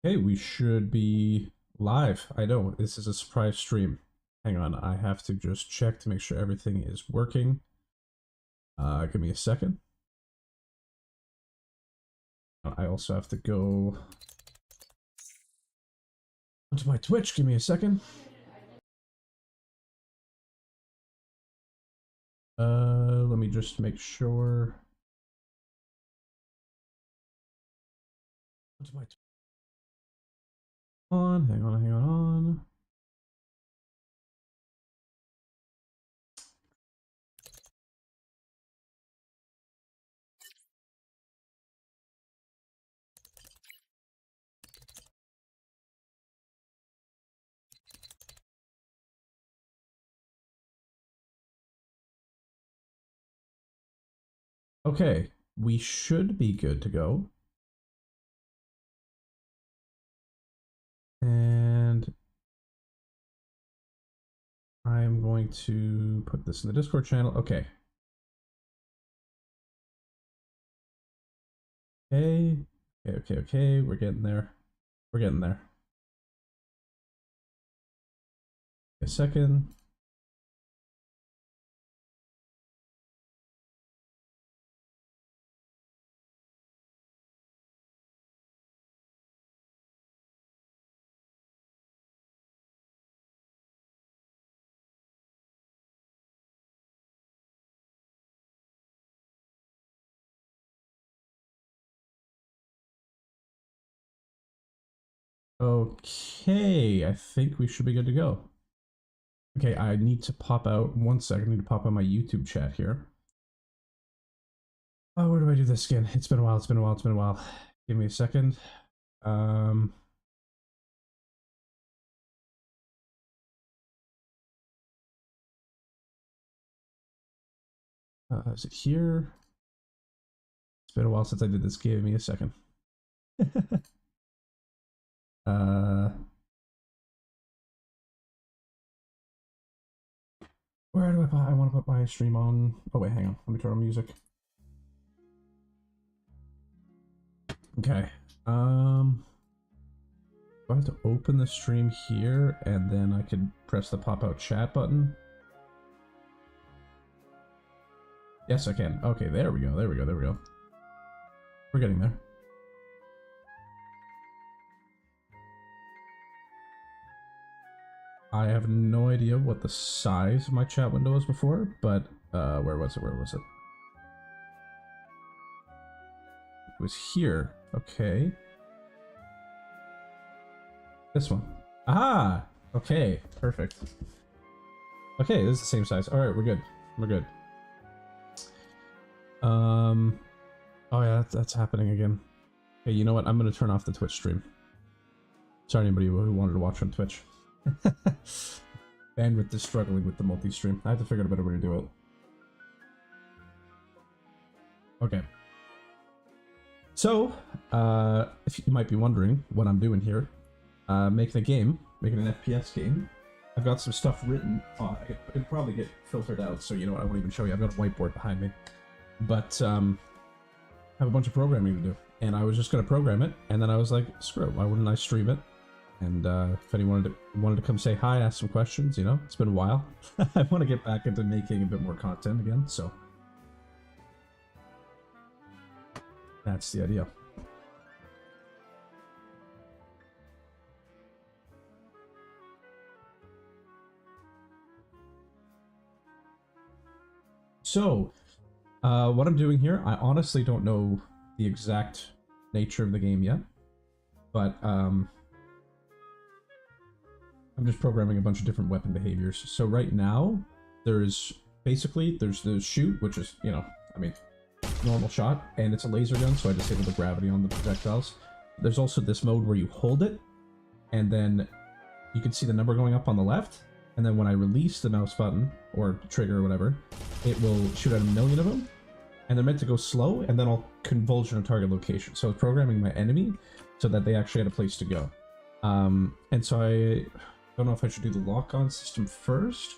Okay, we should be live. I know, this is a surprise stream. Hang on, I have to just check to make sure everything is working. Give me a second. I also have to go onto my Twitch. Give me a second. Let me just make sure. Onto my hang on. Okay, we should be good to go. And I'm going to put this in the Discord channel. Okay. Okay. We're getting there. We're getting there. A second. Okay, I think we should be good to go. Okay, I need to pop out 1 second. I need to pop out my YouTube chat here. Oh, where do I do this again? It's been a while. Give me a second. Is it here? It's been a while since I did this. Give me a second. Where do I want to put my stream on? Oh wait, hang on. Let me turn on music. Okay. Do I have to open the stream here and then I could press the pop-out chat button? Yes, I can. Okay, there we go. We're getting there. I have no idea what the size of my chat window was before, but where was it? It was here. Okay. This one. Aha! Okay, perfect. Okay, this is the same size. Alright, we're good. Oh yeah, that's happening again. Okay, you know what? I'm gonna turn off the Twitch stream. Sorry anybody who wanted to watch on Twitch. Bandwidth is struggling with the multi-stream. I have to figure out a better way to do it. Okay. So, if you might be wondering what I'm doing here, making an FPS game. I've got some stuff written. Oh, it'll probably get filtered out, so you know what, I won't even show you. I've got a whiteboard behind me. But, I have a bunch of programming to do. And I was just going to program it, and then I was like, screw it, why wouldn't I stream it? And if anyone wanted to come say hi, ask some questions, you know, it's been a while. I want to get back into making a bit more content again, so that's the idea. So, what I'm doing here, I honestly don't know the exact nature of the game yet, but I'm just programming a bunch of different weapon behaviors. So right now, there's the shoot, which is, you know, I mean, normal shot, and it's a laser gun, so I disable the gravity on the projectiles. There's also this mode where you hold it, and then you can see the number going up on the left, and then when I release the mouse button, or trigger or whatever, it will shoot at 1,000,000 of them, and they're meant to go slow, and then I'll convulsion a target location. So it's programming my enemy so that they actually had a place to go. And so I don't know if I should do the lock-on system first,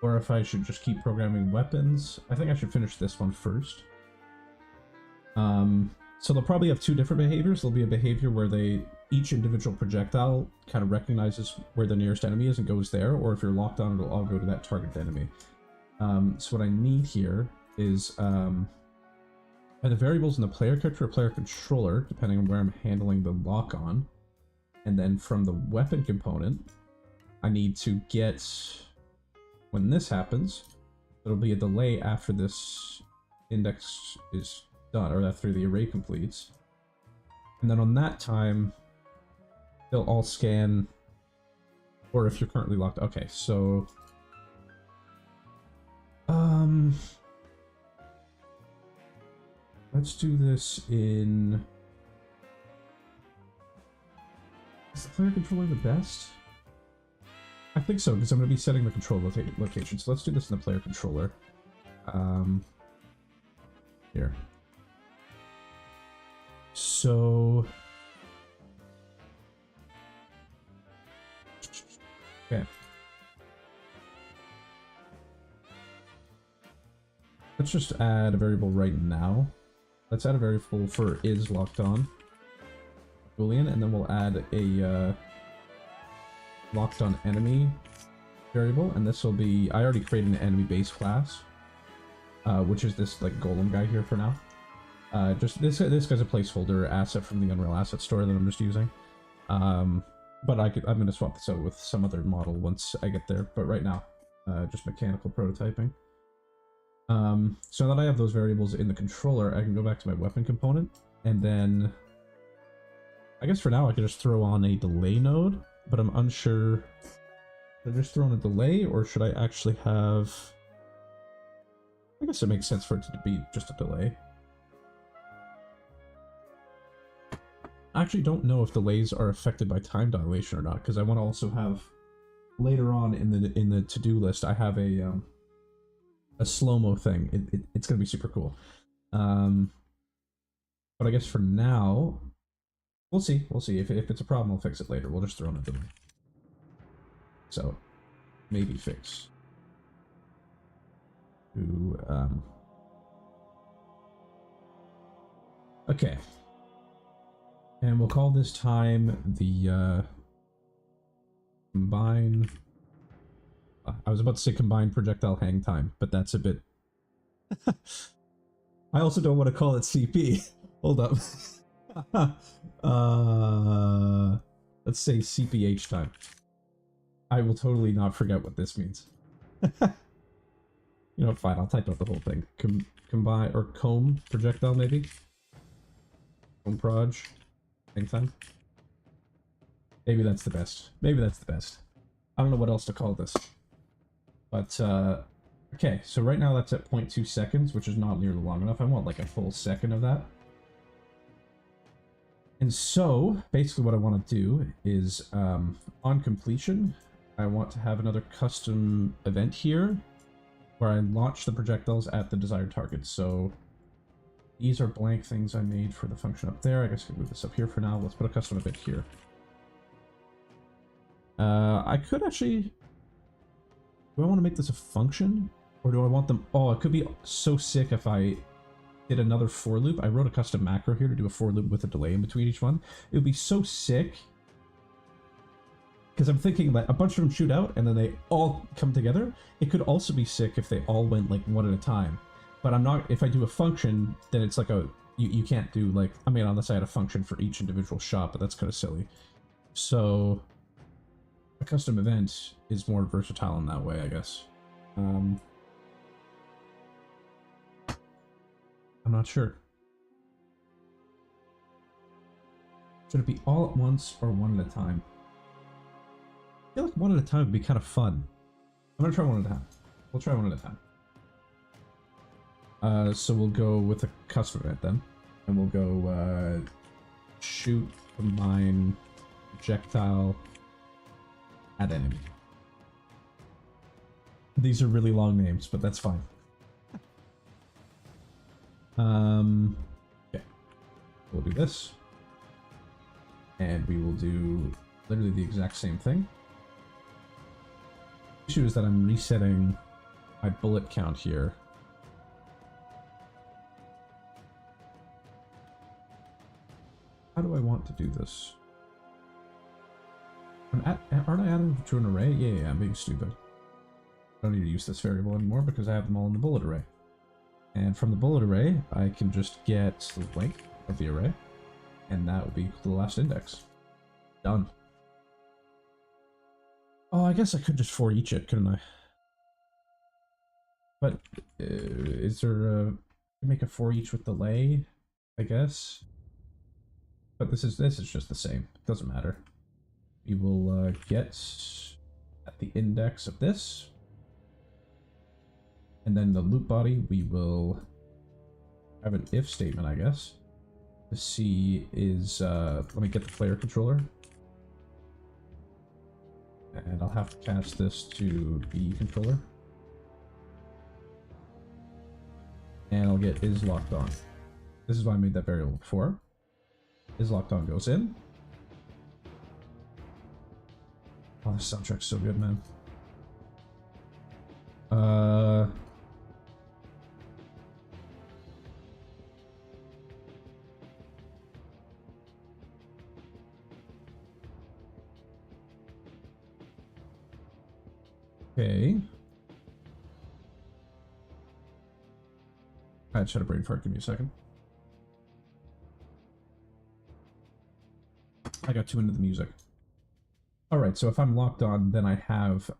or if I should just keep programming weapons. I think I should finish this one first. So they'll probably have two different behaviors. There'll be a behavior where they each individual projectile kind of recognizes where the nearest enemy is and goes there, or if you're locked on, it'll all go to that target enemy. So what I need here is either variables in the player character or player controller, depending on where I'm handling the lock on. And then from the weapon component, I need to get, when this happens, there'll be a delay after this index is done, or after the array completes. And then on that time, they'll all scan, or if you're currently locked. Okay, so let's do this in... Is the player controller the best? I think so, because I'm going to be setting the control location. So let's do this in the player controller. Here. So... Okay. Let's just add a variable right now. Let's add a variable for is locked on Boolean, and then we'll add a locked on enemy variable, and this will be, I already created an enemy base class, which is this like golem guy here for now. Just this guy's a placeholder asset from the Unreal Asset Store that I'm just using. But I'm going to swap this out with some other model once I get there. But right now, just mechanical prototyping. So that I have those variables in the controller, I can go back to my weapon component, and then I guess for now I can just throw on a delay node, but I'm unsure. Should I just throw on a delay, or should I actually have... I guess it makes sense for it to be just a delay. I actually don't know if delays are affected by time dilation or not, because I want to also have later on in the to-do list, I have a slow-mo thing. It's going to be super cool. But I guess for now, we'll see. We'll see. If it's a problem, I'll fix it later. We'll just throw in a delay. So, maybe fix. Okay. And we'll call this time the combine... I was about to say combined projectile hang time, but that's a bit... I also don't want to call it CP. Hold up. Let's say CPH time. I will totally not forget what this means. You know, fine, I'll type out the whole thing. Combine, or comb projectile, maybe? Comb proj. Hang time. Maybe that's the best. Maybe that's the best. I don't know what else to call this. But, okay, so right now that's at 0.2 seconds, which is not nearly long enough. I want like a full second of that. And so, basically what I want to do is, on completion, I want to have another custom event here, where I launch the projectiles at the desired target. So, these are blank things I made for the function up there. I guess I can move this up here for now. Let's put a custom event here. I could actually... Do I want to make this a function? Or do I want them... Oh, it could be so sick if I did another for loop. I wrote a custom macro here to do a for loop with a delay in between each one. It would be so sick. Because I'm thinking that a bunch of them shoot out and then they all come together. It could also be sick if they all went like one at a time. But I'm not... If I do a function, then it's like a... You can't do like... I mean, unless I had a function for each individual shot, but that's kind of silly. So... A custom event is more versatile in that way, I guess. I'm not sure. Should it be all at once or one at a time? I feel like one at a time would be kind of fun. I'm gonna try one at a time. We'll try one at a time. So we'll go with a custom event then. And we'll go shoot, combine, projectile, add enemy. These are really long names, but that's fine. Okay. We'll do this. And we will do literally the exact same thing. The issue is that I'm resetting my bullet count here. How do I want to do this? Aren't I adding to an array? Yeah, I'm being stupid. I don't need to use this variable anymore because I have them all in the bullet array. And from the bullet array, I can just get the length of the array, and that will be the last index. Done. Oh, I guess I could just for each it, couldn't I? But is there a make a for each with delay? I guess. But this is just the same. It doesn't matter. We will get at the index of this. And then the loop body, we will have an if statement, I guess, to see is, let me get the player controller. And I'll have to cast this to the controller. And I'll get is locked on. This is why I made that variable before. Is locked on goes in. Oh, this soundtrack's so good, man. Okay. I just had a brain fart. Give me a second. I got too into the music. Alright, so if I'm locked on, then I have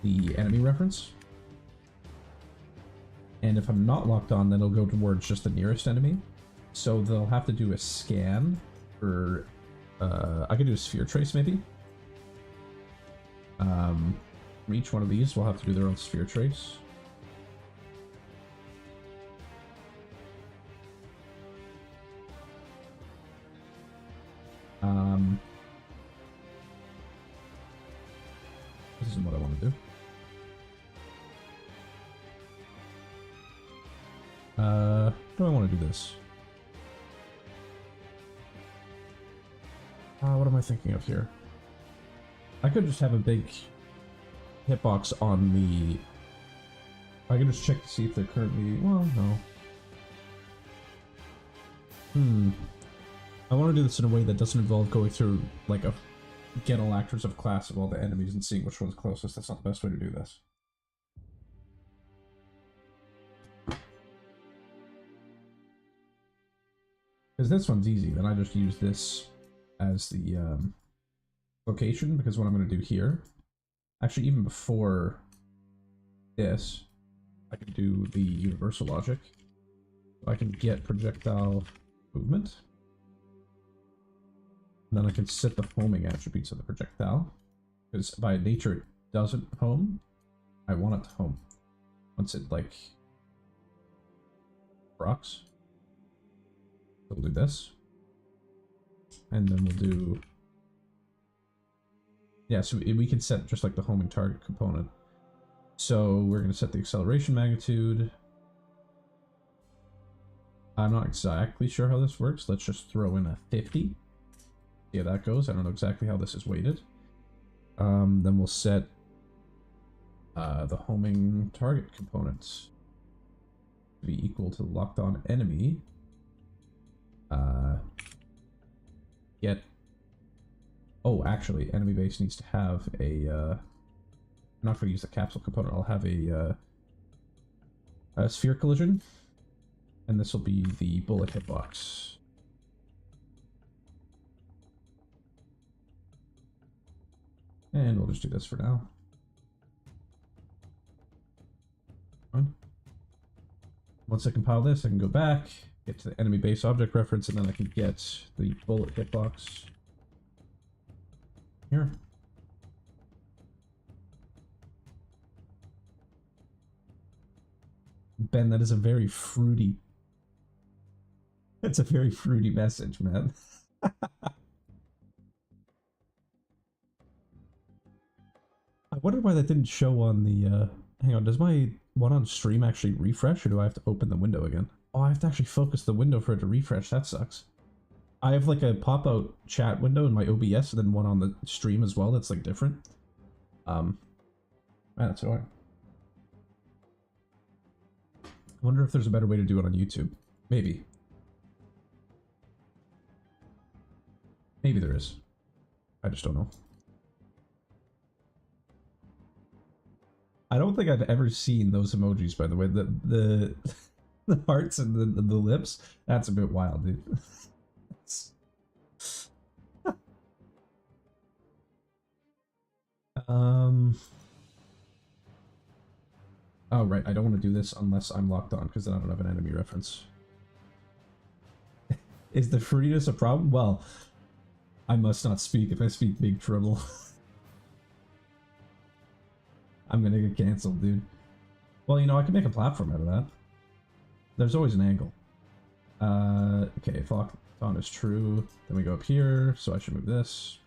the enemy reference. And if I'm not locked on, then it'll go towards just the nearest enemy. So they'll have to do a scan for... I could do a sphere trace, maybe. For each one of these, we'll have to do their own sphere trace. This isn't what I want to do. Do I want to do this? What am I thinking of here? I could just have a big hitbox on the... I can just check to see if they're currently... Well, no. I want to do this in a way that doesn't involve going through, like, a get all actors of class of all the enemies and seeing which one's closest. That's not the best way to do this. Because this one's easy, then I just use this as the location, because what I'm going to do here, actually even before this, I can do the universal logic. I can get projectile movement. And then I can set the homing attributes of the projectile, because by nature it doesn't home. I want it to home. Once it, like, rocks. We'll do this. And then we'll do... Yeah, so we can set just like the homing target component. So we're going to set the acceleration magnitude. I'm not exactly sure how this works. Let's just throw in a 50. See how that goes. I don't know exactly how this is weighted. Then we'll set the homing target components to be equal to the locked on enemy. Get... Oh, actually, enemy base needs to have a... I'm not going to use the capsule component. I'll have a sphere collision. And this will be the bullet hitbox. And we'll just do this for now. Once I compile this, I can go back, get to the enemy base object reference, and then I can get the bullet hitbox here. Ben, that is a very fruity... That's a very fruity message, man. I wonder why that didn't show on the, hang on, does my one on stream actually refresh, or do I have to open the window again? Oh, I have to actually focus the window for it to refresh. That sucks. I have, like, a pop-out chat window in my OBS, and then one on the stream as well that's, like, different. Man, that's annoying. I wonder if there's a better way to do it on YouTube. Maybe. Maybe there is. I just don't know. I don't think I've ever seen those emojis, by the way. The the hearts and the lips. That's a bit wild, dude. Oh right, I don't want to do this unless I'm locked on, because then I don't have an enemy reference. Is the fruitiness a problem? Well, I must not speak. If I speak, big trouble. I'm gonna get cancelled, dude. Well, you know, I can make a platform out of that. There's always an angle. Okay, if locked on is true, then we go up here, so I should move this.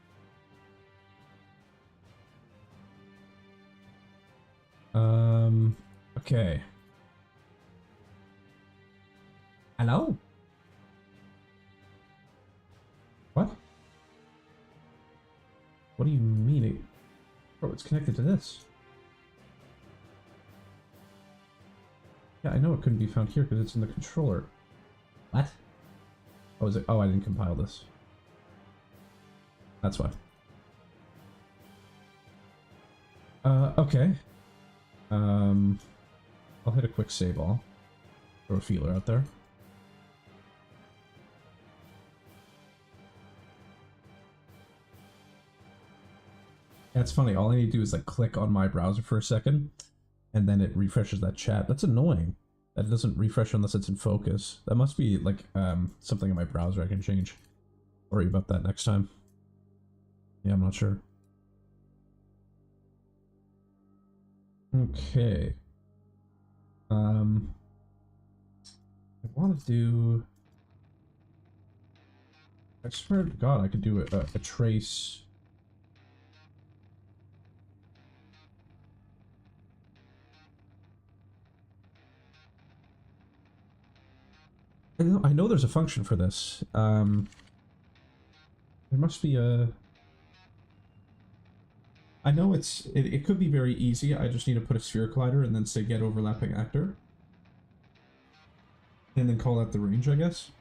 Okay. Hello? What? What do you mean? Oh, it's connected to this. Yeah, I know it couldn't be found here because it's in the controller. What? Oh, is it? Oh, I didn't compile this. That's why. Okay. I'll hit a quick save all. Throw a feeler out there. That's funny. All I need to do is like click on my browser for a second, and then it refreshes that chat. That's annoying. That it doesn't refresh unless it's in focus. That must be like something in my browser I can change. Worry about that next time. Yeah, I'm not sure. Okay. I want to do... I swear to God, I could do a trace... I know there's a function for this. There must be a... I know it could be very easy. I just need to put a sphere collider and then say get overlapping actor. And then call that the range, I guess.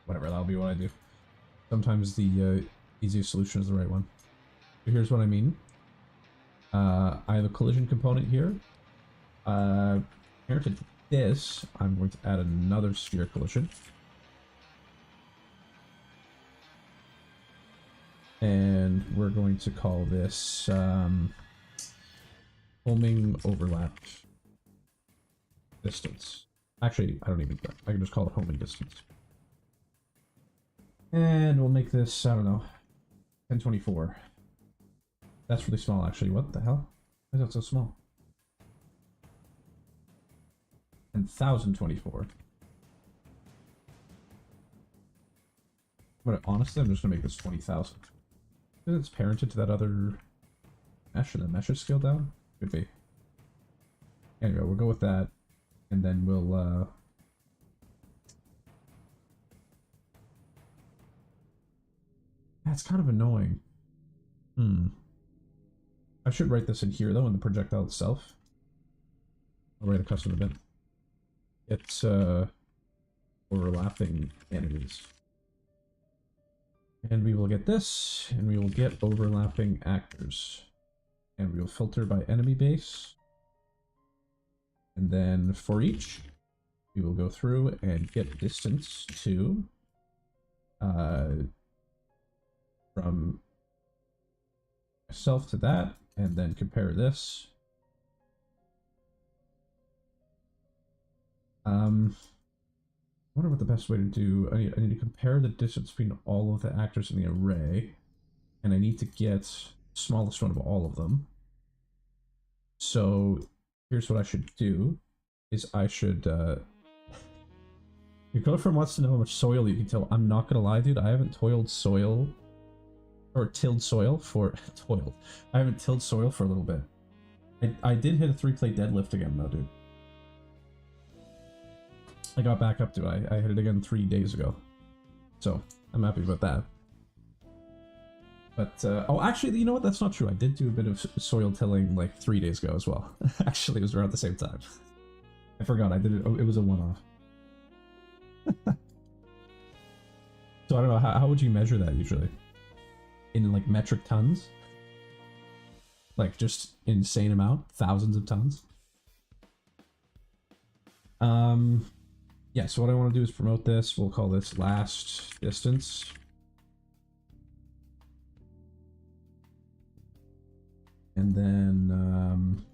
Whatever, that'll be what I do. Sometimes the easiest solution is the right one. So here's what I mean. I have a collision component here. Compared to this, I'm going to add another sphere collision. And we're going to call this homing overlap distance. Actually, I don't even care. I can just call it homing distance. And we'll make this, I don't know, 1024. That's really small, actually. What the hell? Why is that so small? 1024. But honestly, I'm just gonna make this 20,000. Because it's parented to that other mesh, and the mesh is scaled down? Could be. Anyway, we'll go with that, and then we'll, That's kind of annoying. I should write this in here, though, in the projectile itself. I'll write a custom event. It's, overlapping enemies. And we will get this, and we will get overlapping actors. And we will filter by enemy base. And then for each, we will go through and get distance to from myself to that, and then compare this. I wonder what the best way to do. I need to compare the distance between all of the actors in the array, and I need to get the smallest one of all of them. So here's what I should do: is I should. Your girlfriend wants to know how much soil you can till. I'm not gonna lie, dude. I haven't toiled soil, or tilled soil for toiled. I haven't tilled soil for a little bit. I did hit a 3-plate deadlift again, though, dude. I got back up to it. I hit it again 3 days ago. So, I'm happy about that. But, oh, actually, you know what? That's not true. I did do a bit of soil tilling like 3 days ago as well. Actually, it was around the same time. I forgot. I did it. Oh, it was a one-off. So I don't know, how would you measure that usually? In like metric tons? Like just insane amount? Thousands of tons? Yeah, so what I want to do is promote this. We'll call this last distance. And then,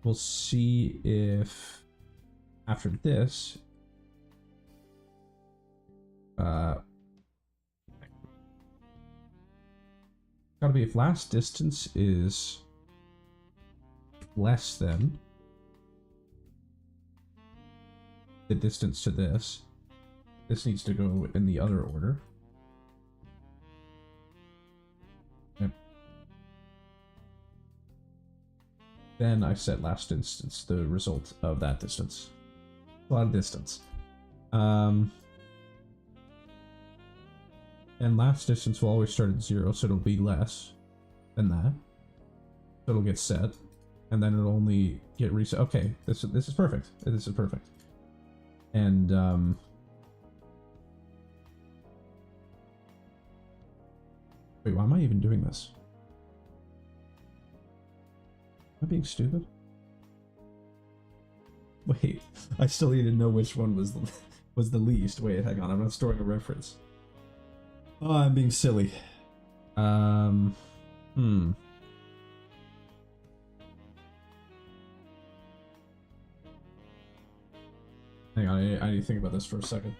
we'll see if after this, gotta be if last distance is less than the distance to this. This needs to go in the other order. Yep. Then I set last distance, the result of that distance. A lot of distance. And last distance will always start at 0, so it'll be less than that. So it'll get set, and then it'll only get reset. Okay, this is perfect. This is perfect. And wait, why am I even doing this? Am I being stupid? Wait, I still need to know which one was the least. Wait, hang on, I'm not storing a reference. Oh, I'm being silly. Hang on, I need to think about this for a second.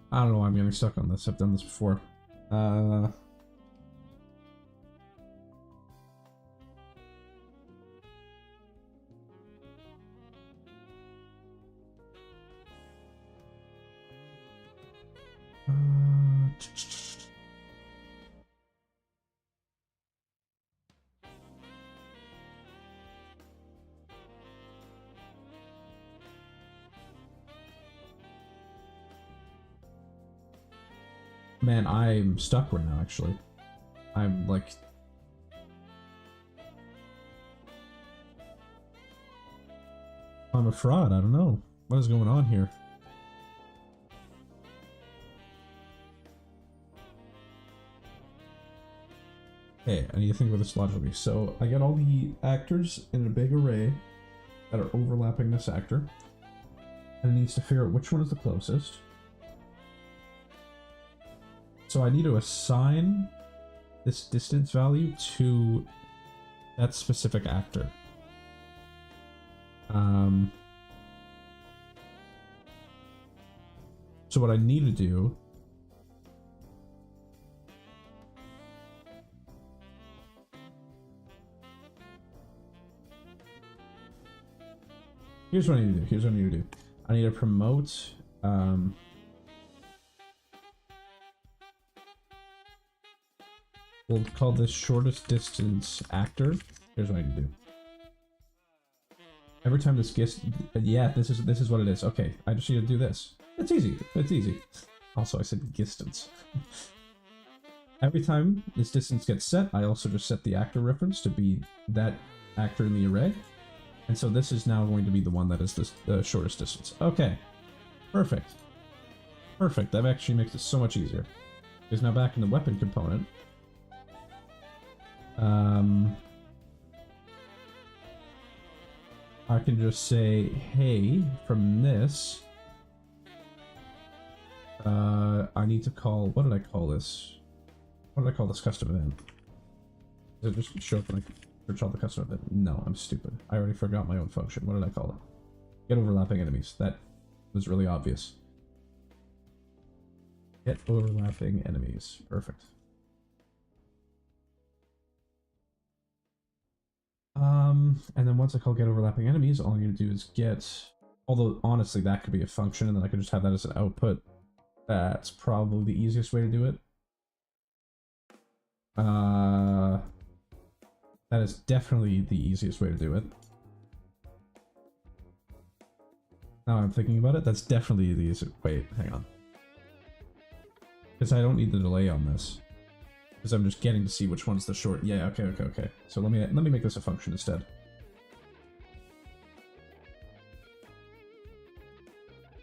I don't know why I'm getting stuck on this. I've done this before. Man, I'm stuck right now, actually. I'm like... I'm a fraud, I don't know. What is going on here? Okay, I need to think about this logically. So, I get all the actors in a big array that are overlapping this actor. And it needs to figure out which one is the closest. So I need to assign this distance value to that specific actor. So what I need to do here's what I need to do. I need to promote we'll call this shortest distance actor. Here's what I need to do. Every time this gets, yeah, this is what it is. Okay, I just need to do this. It's easy. It's easy. Also, I said distance. Every time this distance gets set, I also just set the actor reference to be that actor in the array. And so this is now going to be the one that is the shortest distance. Okay, perfect. Perfect. That actually makes it so much easier. Because now back in the weapon component, I can just say, hey, from this, I need to call, what did I call this? What did I call this custom event? Does it just show up when I search all the custom event? No, I'm stupid. I already forgot my own function. What did I call it? Get overlapping enemies. That was really obvious. Get overlapping enemies. Perfect. And then once I call get overlapping enemies, all I need to do is get, although honestly that could be a function and then I could just have that as an output. That's probably the easiest way to do it. That is definitely the easiest way to do it. Now I'm thinking about it, that's definitely the easiest. Wait, hang on. Because I don't need the delay on this. Because I'm just getting to see which one's the short. Yeah, okay. So let me make this a function instead.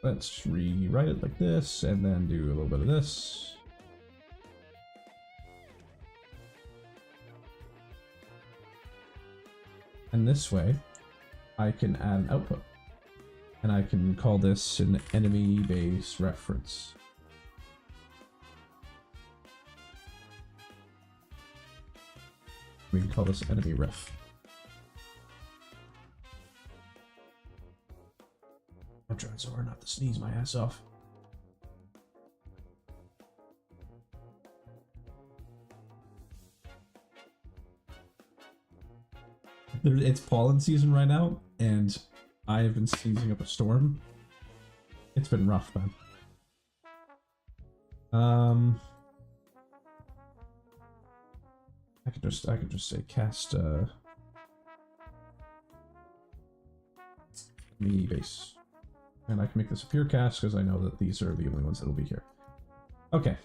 Let's rewrite it like this, and then do a little bit of this. And this way, I can add an output. And I can call this an enemy base reference. We can call this enemy ref. I'm trying so hard not to sneeze my ass off. It's pollen season right now, and I have been sneezing up a storm. It's been rough, man. I could just say cast me base. And I can make this a pure cast because I know that these are the only ones that will be here. Okay.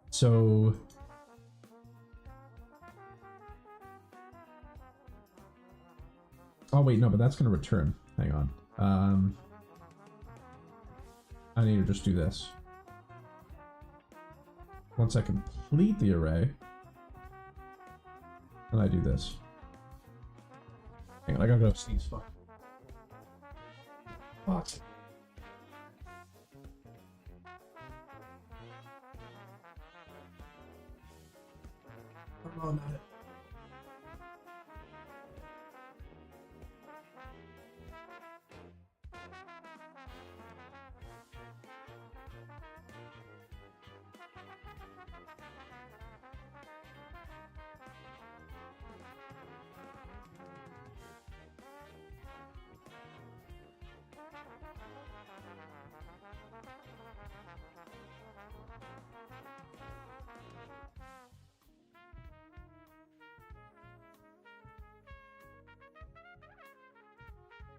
So oh wait, no, but that's gonna return. Hang on. I need to just do this. Once I complete the array, then I do this. Hang on, I gotta go sneeze. Fuck. Fuck. I'm on at it.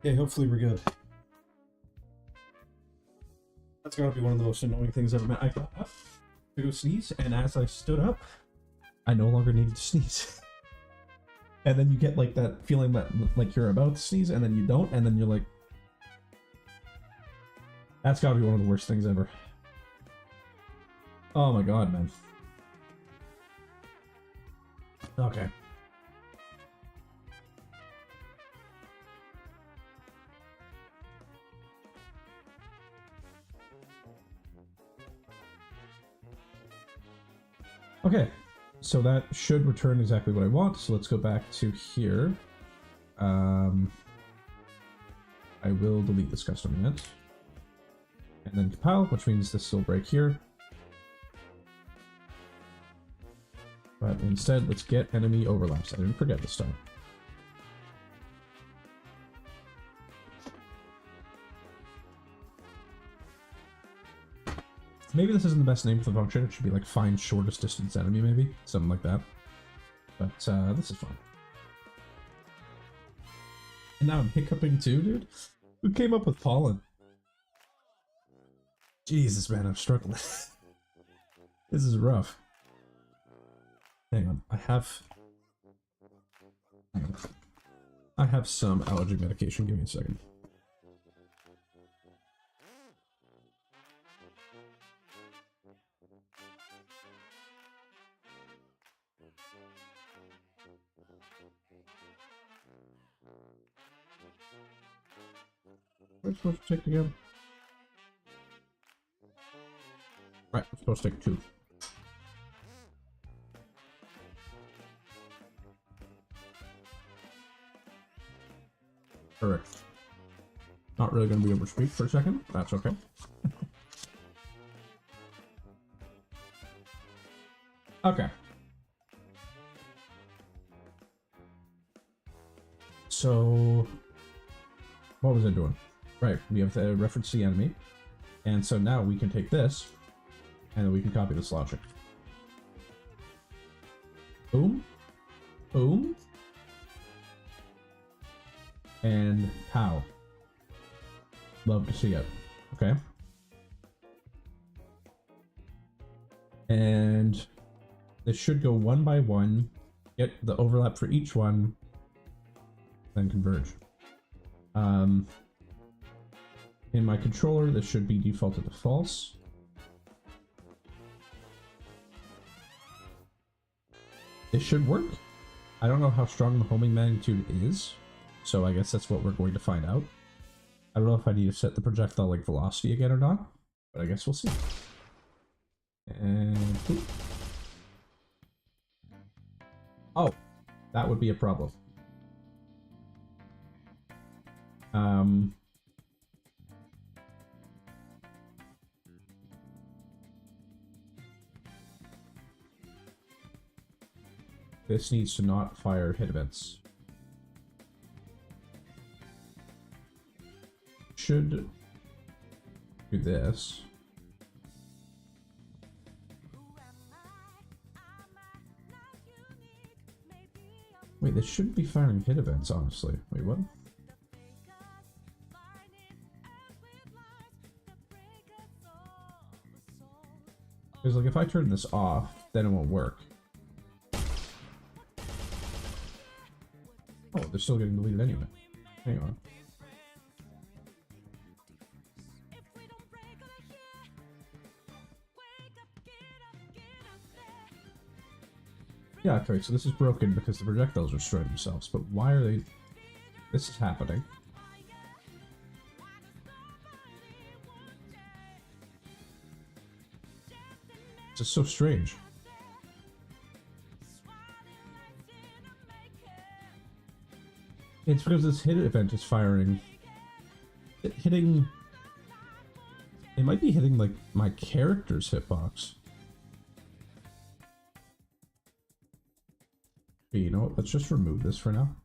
Okay, hopefully we're good. That's gotta be one of the most annoying things I've ever met. I got up to go sneeze, and as I stood up, I no longer needed to sneeze. And then you get like that feeling that like you're about to sneeze, and then you don't, and then you're like... That's gotta be one of the worst things ever. Oh my god, man. Okay. Okay, so that should return exactly what I want. So let's go back to here. I will delete this custom init. And then compile, which means this will break here. But instead, let's get enemy overlaps. I didn't forget this time. Maybe this isn't the best name for the function. It should be like find shortest distance enemy, maybe. Something like that. But this is fun. And now I'm hiccuping too, dude. Who came up with pollen? Jesus, man, I'm struggling. This is rough. Hang on, I have some allergy medication. Give me a second. We're supposed to take again. Right, we're supposed to take 2. Correct. Not really going to be able to speak for a second. That's okay. Okay. So, what was I doing? Right, we have to reference the enemy. And so now we can take this, and then we can copy this logic. Boom. Boom. And pow. Love to see it. Okay. And this should go one by one, get the overlap for each one, then converge. In my controller, this should be defaulted to false. This should work. I don't know how strong the homing magnitude is, so I guess that's what we're going to find out. I don't know if I need to set the projectile like velocity again or not, but I guess we'll see. And boop. Oh, that would be a problem. This needs to not fire hit events. Should do this. Wait, this shouldn't be firing hit events, honestly. Wait, what? Because, like, if I turn this off, then it won't work. Oh, they're still getting deleted anyway. Hang on. Yeah, okay, so this is broken because the projectiles are destroying themselves, but why are they... This is happening. This is so strange. It's because this hit event is firing... hitting... It might be hitting, like, my character's hitbox. Okay, you know what? Let's just remove this for now.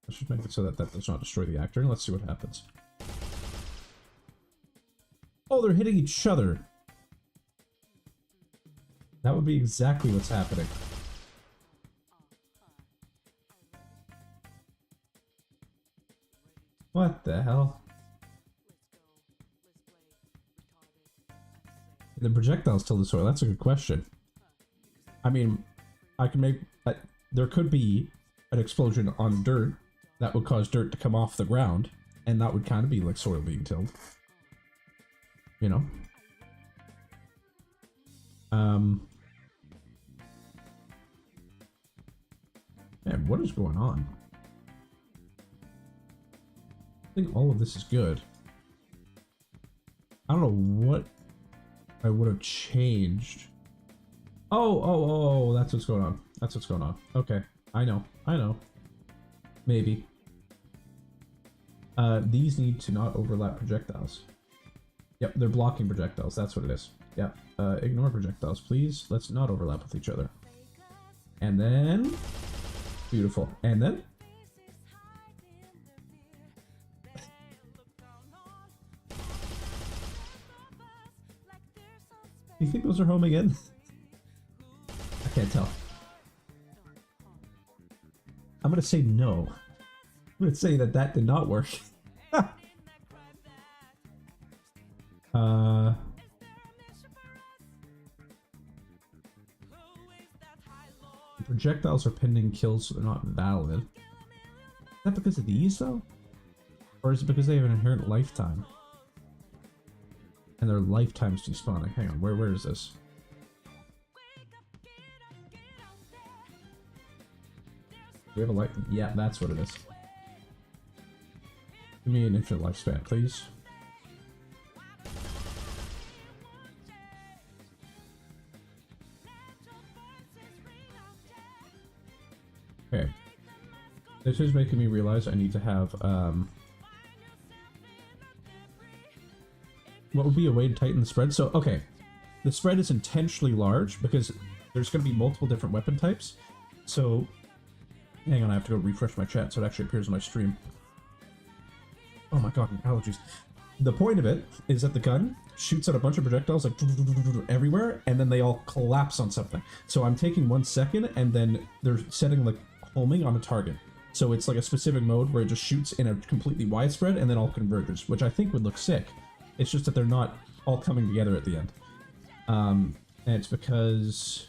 Let's just make it so that that does not destroy the actor, and let's see what happens. Oh, they're hitting each other! That would be exactly what's happening. What the hell? The projectiles till the soil. That's a good question. I mean, I can make... there could be an explosion on dirt that would cause dirt to come off the ground, and that would kind of be like soil being tilled. You know? Man, what is going on? I think all of this is good. I don't know what I would have changed. Oh, that's what's going on. That's what's going on. Okay, I know. Maybe. These need to not overlap projectiles. Yep, they're blocking projectiles. That's what it is. Yep. Ignore projectiles, please. Let's not overlap with each other. And then... Beautiful. And then... Do you think those are home again? I can't tell. I'm gonna say no. I'm gonna say that that did not work. Projectiles are pending kills, so they're not valid. Is that because of these, though? Or is it because they have an inherent lifetime? And their lifetime's despawning. Hang on, where is this? Do we have a life? Yeah, that's what it is. Give me an infinite lifespan, please. Okay. This is making me realize I need to have, what would be a way to tighten the spread? So, okay. The spread is intentionally large because there's going to be multiple different weapon types. So, hang on, I have to go refresh my chat so it actually appears on my stream. Oh my god, allergies. The point of it is that the gun shoots out a bunch of projectiles like everywhere, and then they all collapse on something. So I'm taking 1 second, and then they're setting like homing on a target. So it's like a specific mode where it just shoots in a completely widespread and then all converges, which I think would look sick. It's just that they're not all coming together at the end. And it's because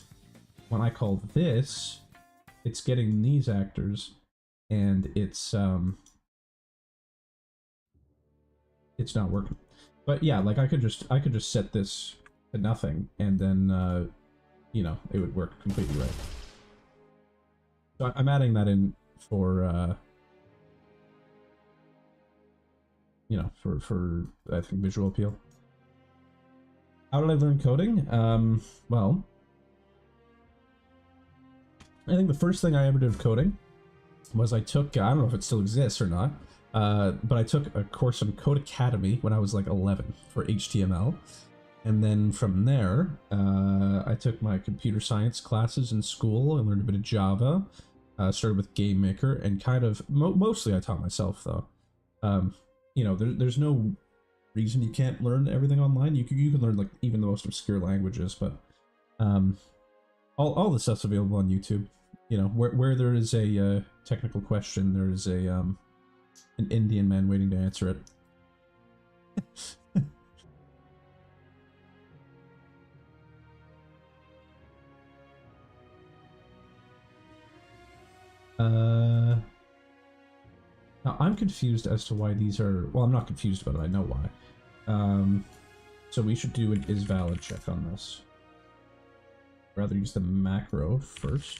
when I call this, it's getting these actors, and it's not working. But yeah, like I could just set this to nothing, and then you know, it would work completely right. So I'm adding that in for you know, for I think visual appeal. How did I learn coding? Well, I think the first thing I ever did of coding was I took, I don't know if it still exists or not, but I took a course on Code Academy when I was like 11 for HTML. And then from there, I took my computer science classes in school and learned a bit of Java, started with Game Maker, and kind of, mostly I taught myself though. You know, there's no reason you can't learn everything online. You can learn like even the most obscure languages, but all the stuff's available on YouTube. You know, where there is a technical question, there is a an Indian man waiting to answer it. Now I'm confused as to why these are. Well, I'm not confused about it. I know why. So we should do an is valid check on this. Rather use the macro first.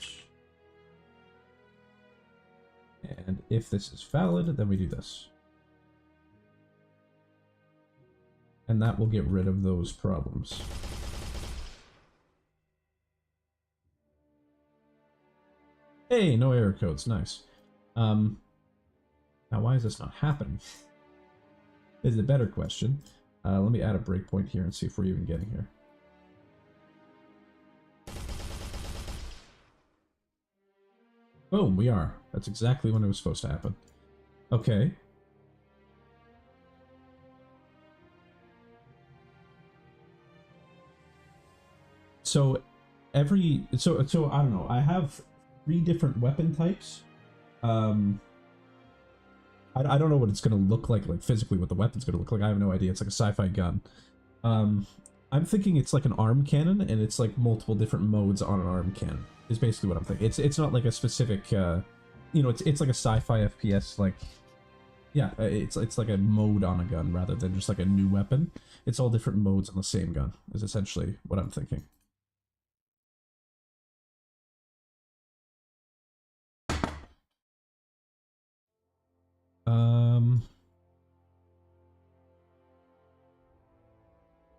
And if this is valid, then we do this. And that will get rid of those problems. Hey, no error codes, nice. Now why is this not happening? Is a better question. Let me add a breakpoint here and see if we're even getting here. Boom, we are. That's exactly when it was supposed to happen. Okay. So so I don't know. I have 3 different weapon types. I don't know what it's gonna look like physically, what the weapon's gonna look like. I have no idea. It's like a sci-fi gun. I'm thinking it's like an arm cannon, and it's like multiple different modes on an arm cannon. Is basically what I'm thinking. It's not like a specific, you know, it's like a sci-fi FPS, like, yeah, it's like a mode on a gun rather than just like a new weapon. It's all different modes on the same gun, is essentially what I'm thinking.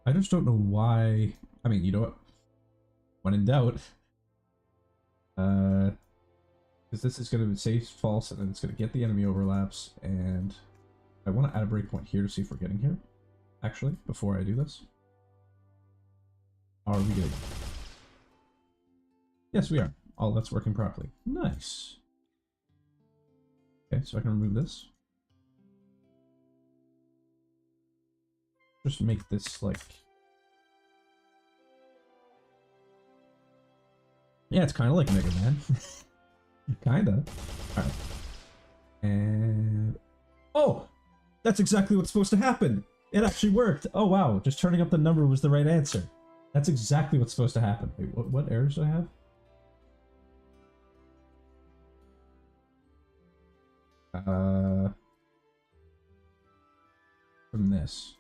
I just don't know why. I mean, you know what? When in doubt, because this is going to say false, and then it's going to get the enemy overlaps, and I want to add a breakpoint here to see if we're getting here. Actually, before I do this, are we getting? Yes, we are. All that's working properly. Nice. Okay, so I can remove this. Just make this like, yeah, it's kind of like Mega Man. Kinda. Alright. And oh, that's exactly what's supposed to happen. It actually worked. Oh wow, just turning up the number was the right answer. That's exactly what's supposed to happen. Wait, what errors do I have? From this.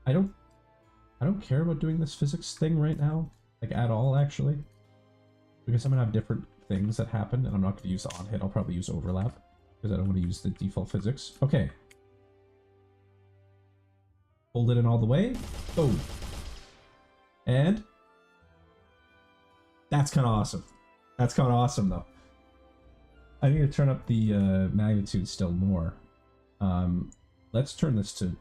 I don't care about doing this physics thing right now, like at all actually, because I'm gonna have different things that happen, and I'm not gonna use the on hit. I'll probably use overlap because I don't want to use the default physics. Okay, hold it in all the way. Boom, and that's kind of awesome. That's kind of awesome though. I need to turn up the magnitude still more. Let's turn this to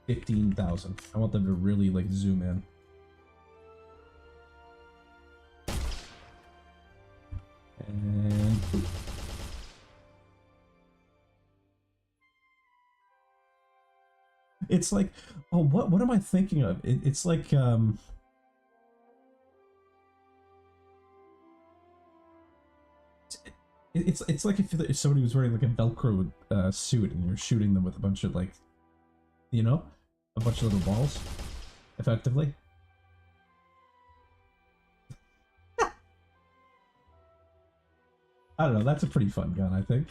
15,000. I want them to really like zoom in. And it's like, oh, what am I thinking of? It's like it's like if somebody was wearing like a Velcro suit and you're shooting them with a bunch of like, you know, a bunch of little balls, effectively. I don't know, that's a pretty fun gun, I think.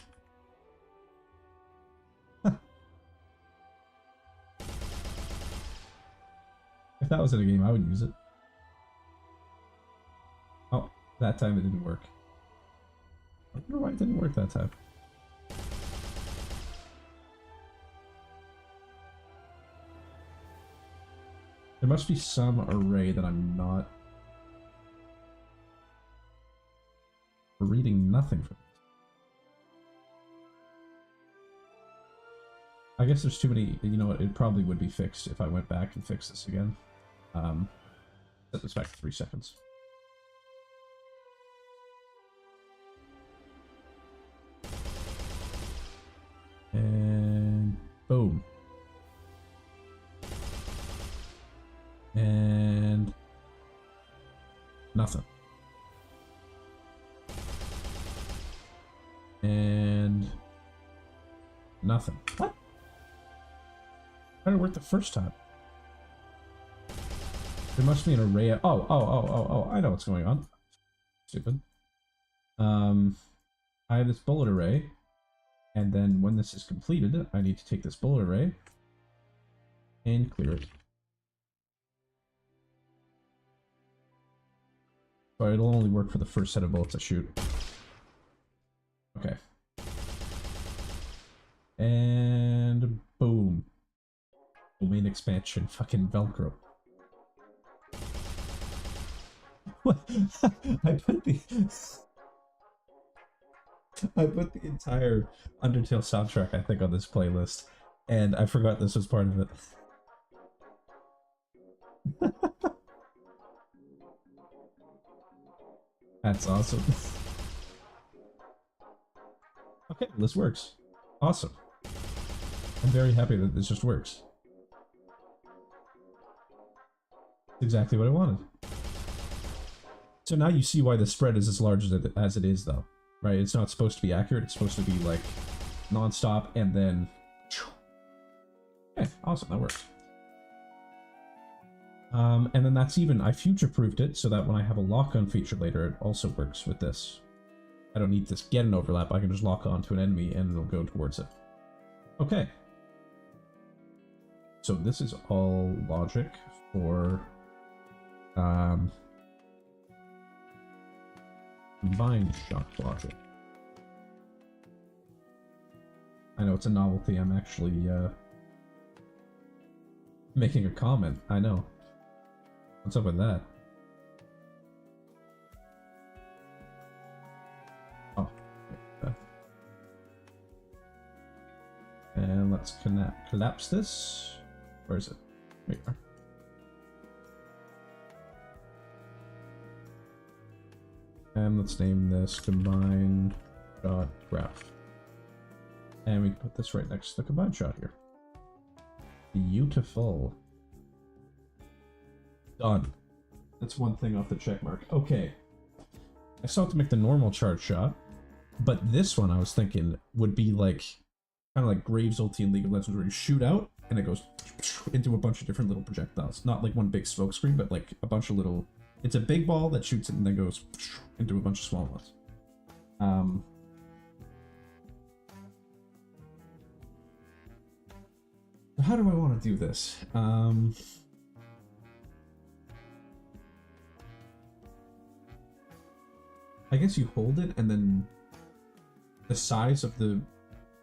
If that was in a game, I would use it. Oh, that time it didn't work. I wonder why it didn't work that time. There must be some array that I'm not reading nothing from. I guess there's too many, you know what, it probably would be fixed if I went back and fixed this again. Set this back to 3 seconds. And boom. And nothing. And nothing. What? How did it work the first time? There must be an array of... Oh, I know what's going on. Stupid. I have this bullet array, and then when this is completed, I need to take this bullet array and clear it. So it'll only work for the first set of bullets I shoot. Okay. And boom. Domain expansion, fucking Velcro. What? I put the entire Undertale soundtrack, I think, on this playlist, and I forgot this was part of it. That's awesome. Okay, this works. Awesome. I'm very happy that this just works. Exactly what I wanted. So now you see why the spread is as large as it is, though, right? It's not supposed to be accurate. It's supposed to be like non-stop, and then... Okay, awesome, that works. And then that's even, I future-proofed it so that when I have a lock-on feature later, it also works with this. I don't need to get an overlap, I can just lock on to an enemy and it'll go towards it. Okay. So this is all logic for combined shock logic. I know it's a novelty, I'm actually making a comment, I know. What's up with that? Oh. Okay. And let's collapse this. Where is it? There you are. And let's name this combined shot graph. And we can put this right next to the combined shot here. Beautiful. Done. That's one thing off the check mark. Okay. I still have to make the normal charge shot, but this one I was thinking would be like kind of like Graves ulti in League of Legends, where you shoot out and it goes into a bunch of different little projectiles. Not like one big smoke screen, but like a bunch of little... It's a big ball that shoots it and then goes into a bunch of small ones. So how do I want to do this? I guess you hold it and then the size of the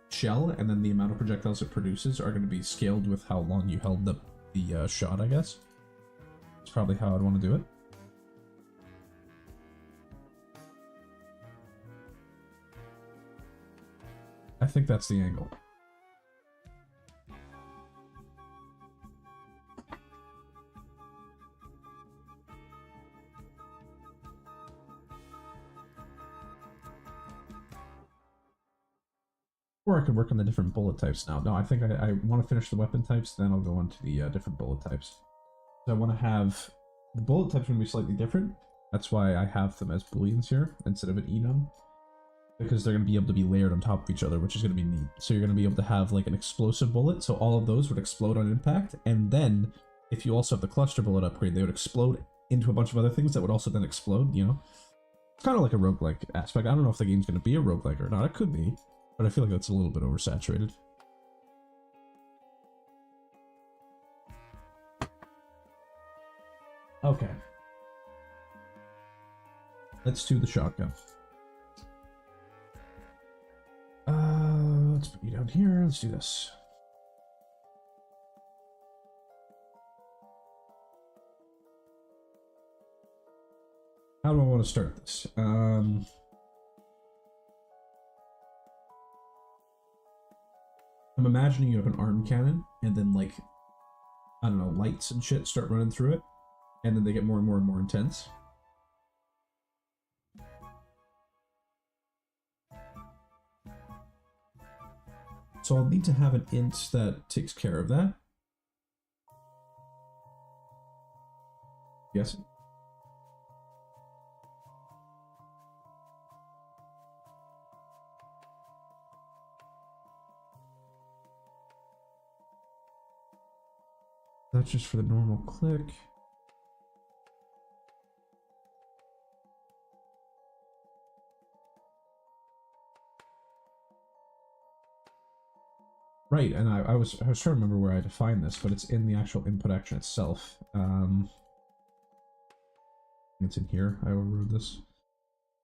shell and then the amount of projectiles it produces are going to be scaled with how long you held the shot, I guess. That's probably how I'd want to do it. I think that's the angle. Or I could work on the different bullet types now. No, I think I want to finish the weapon types, then I'll go on to the different bullet types. So I want to have... The bullet types going to be slightly different. That's why I have them as booleans here, instead of an enum. Because they're going to be able to be layered on top of each other, which is going to be neat. So you're going to be able to have like an explosive bullet, so all of those would explode on impact, and then if you also have the cluster bullet upgrade, they would explode into a bunch of other things that would also then explode, you know? It's kind of like a roguelike aspect. I don't know if the game's going to be a roguelike or not. It could be, but I feel like that's a little bit oversaturated. Okay. Let's do the shotgun. Let's put you down here. Let's do this. How do I want to start this? I'm imagining you have an arm cannon, and then, like, I don't know, lights and shit start running through it, and then they get more and more and more intense. So I'll need to have an int that takes care of that. Yes. That's just for the normal click. Right, and I was trying to remember where I defined this, but it's in the actual input action itself. It's in here. I overrode this.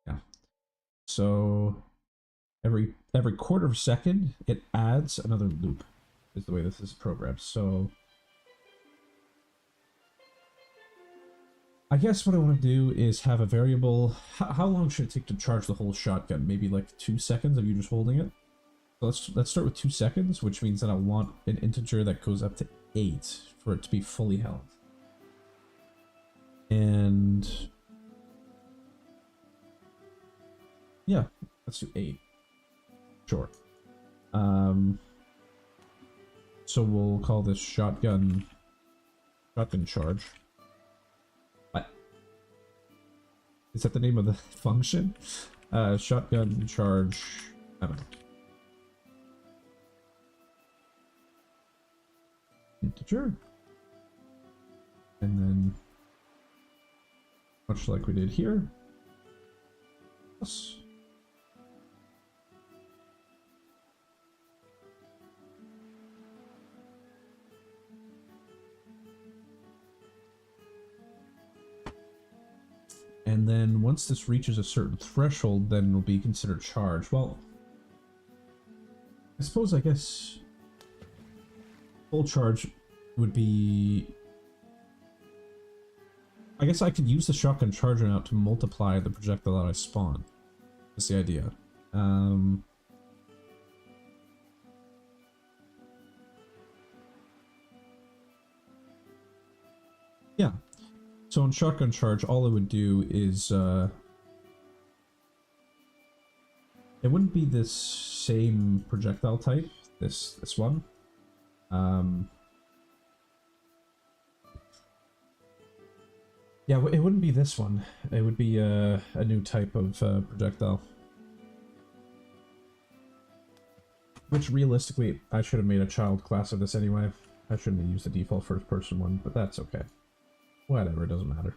Yeah. So every quarter of a second, it adds another loop. Is the way this is programmed. So I guess what I want to do is have a variable. How long should it take to charge the whole shotgun? Maybe like 2 seconds of you just holding it. So let's start with 2 seconds, which means that I want an integer that goes up to 8 for it to be fully held. And yeah, let's do 8. Sure. So we'll call this shotgun charge. What? Is that the name of the function? Shotgun charge. I don't know. Integer. And then, much like we did here, plus. And then once this reaches a certain threshold, then it'll be considered charged. Well, I guess full charge would be... I guess I could use the shotgun charger now to multiply the projectile that I spawn. That's the idea. Yeah. So in shotgun charge, all it would do is, it wouldn't be this same projectile type, this one. Yeah, it wouldn't be this one. It would be a new type of projectile. Which realistically, I should have made a child class of this anyway. I shouldn't have used the default first person one, but that's okay. Whatever, it doesn't matter.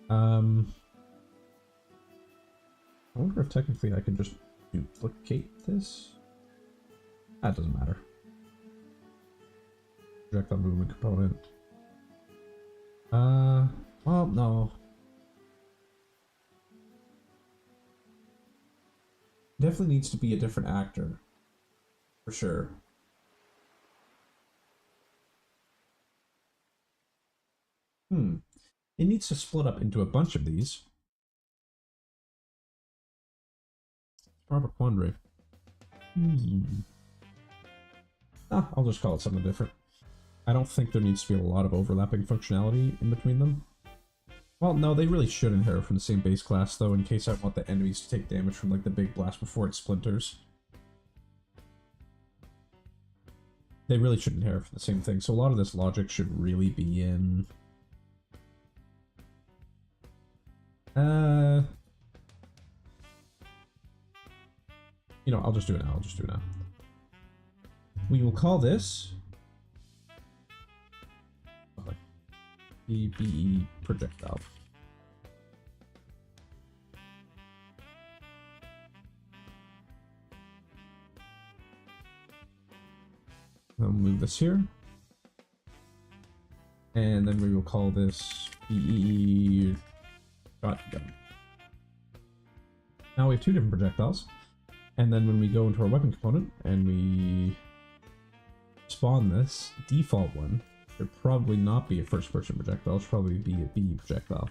I wonder if technically I can just duplicate this? That doesn't matter. Projectile movement component. Well, no. Definitely needs to be a different actor. For sure. It needs to split up into a bunch of these. Proper quandary. I'll just call it something different. I don't think there needs to be a lot of overlapping functionality in between them. Well, no, they really should inherit from the same base class, though, in case I want the enemies to take damage from, like, the big blast before it splinters. They really should inherit from the same thing, so a lot of this logic should really be in... You know, I'll just do it now. We will call this BBE projectile. I'll move this here. And then we will call this BE shotgun. Now we have two different projectiles. And then when we go into our weapon component and we spawn this default one, should probably not be a first-person projectile. It should probably be a BE projectile.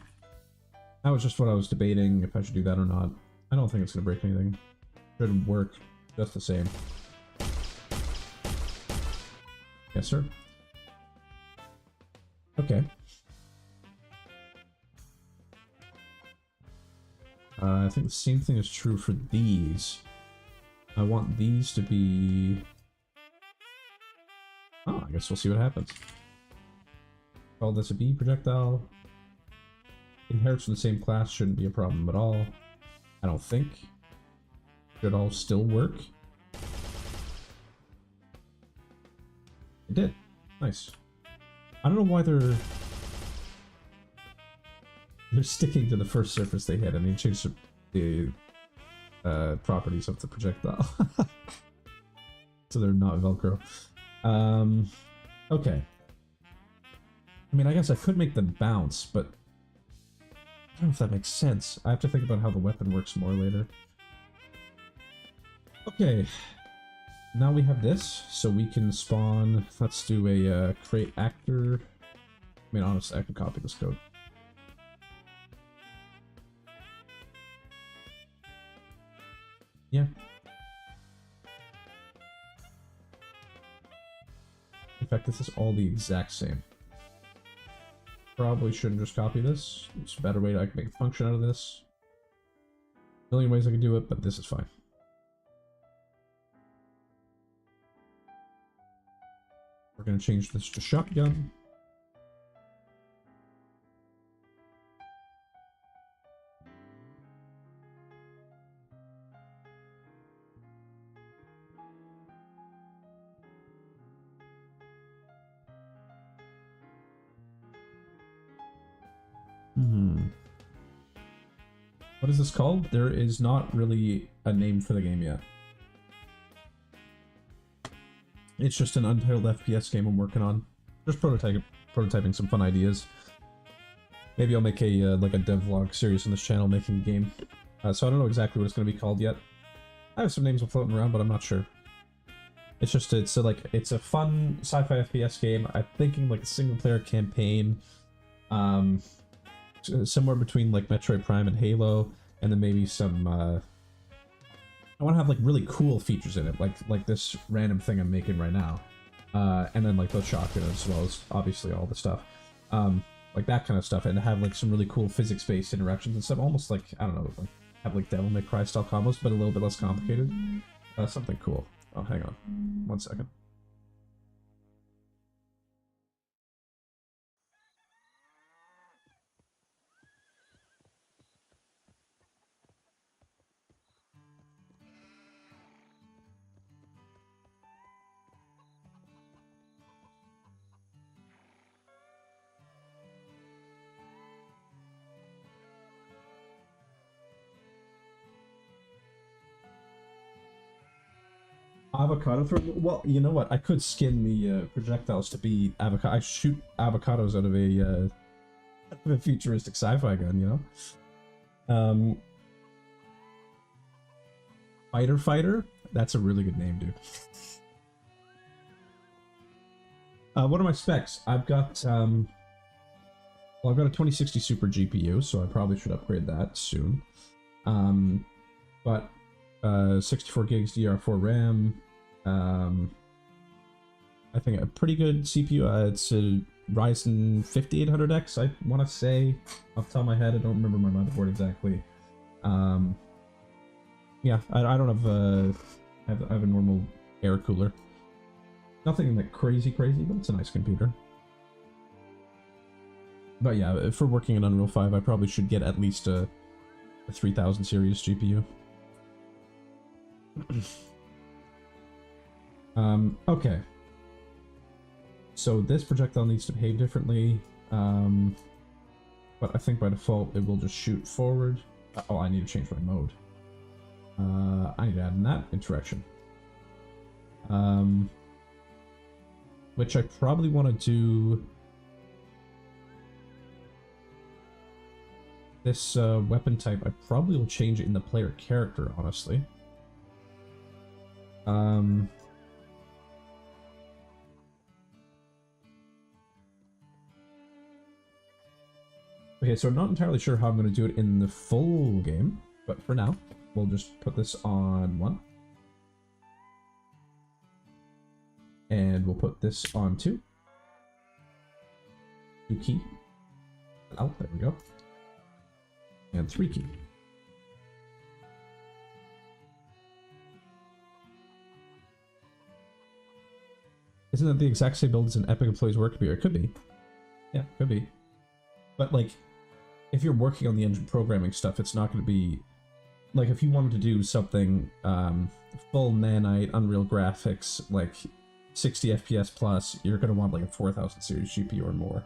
That was just what I was debating, if I should do that or not. I don't think it's going to break anything. Should work just the same. Yes, sir. Okay. I think the same thing is true for these. I want these to be... Oh, I guess we'll see what happens. Call this a B projectile. Inherits from the same class shouldn't be a problem at all. I don't think. Should all still work. It did. Nice. I don't know why they're sticking to the first surface they hit. I mean, change the properties of the projectile. So they're not Velcro. Okay. I mean, I guess I could make them bounce, but I don't know if that makes sense. I have to think about how the weapon works more later. Okay. Now we have this, so we can spawn... Let's do a create actor... I mean, honestly, I can copy this code. Yeah. In fact, this is all the exact same. Probably shouldn't just copy this. It's a better way I can make a function out of this. A million ways I can do it, but this is fine. We're going to change this to shotgun. What is this called? There is not really a name for the game yet. It's just an untitled FPS game I'm working on. Just prototyping some fun ideas. Maybe I'll make a like a devlog series on this channel making a game. So I don't know exactly what it's going to be called yet. I have some names floating around, but I'm not sure. It's just it's a fun sci-fi FPS game. I'm thinking like a single player campaign, somewhere between like Metroid Prime and Halo, and then maybe some. I want to have like really cool features in it, like this random thing I'm making right now, and then like the shotgun as well as obviously all the stuff, like that kind of stuff, and have like some really cool physics-based interactions and stuff, almost like I don't know, like, have like Devil May Cry style combos, but a little bit less complicated. Something cool. Oh, hang on, 1 second. Avocado throw? Well, you know what? I could skin the projectiles to be avocado. I shoot avocados out of a futuristic sci-fi gun, you know? Fighter? That's a really good name, dude. What are my specs? I've got, well, I've got a 2060 Super GPU, so I probably should upgrade that soon. But 64 gigs DR4 RAM. I think a pretty good CPU. It's a Ryzen 5800X, I want to say, off the top of my head. I don't remember my motherboard exactly. Yeah, I don't have I have a normal air cooler. Nothing like crazy, but it's a nice computer. But yeah, for working in Unreal 5, I probably should get at least a 3000 series GPU. Okay. So this projectile needs to behave differently, but I think by default it will just shoot forward. Oh, I need to change my mode. I need to add in that interaction. which I probably want to do this weapon type. I probably will change it in the player character, honestly. Okay, so I'm not entirely sure how I'm going to do it in the full game, but for now, we'll just put this on 1. And we'll put this on 2. 2 key. Oh, there we go. And 3 key. Isn't that the exact same build as an Epic Employees Work Computer? It could be. Yeah, could be. But, like, if you're working on the engine programming stuff, it's not going to be... Like, if you wanted to do something full nanite, Unreal graphics, like 60 FPS plus, you're going to want, like, a 4000 series GPU or more.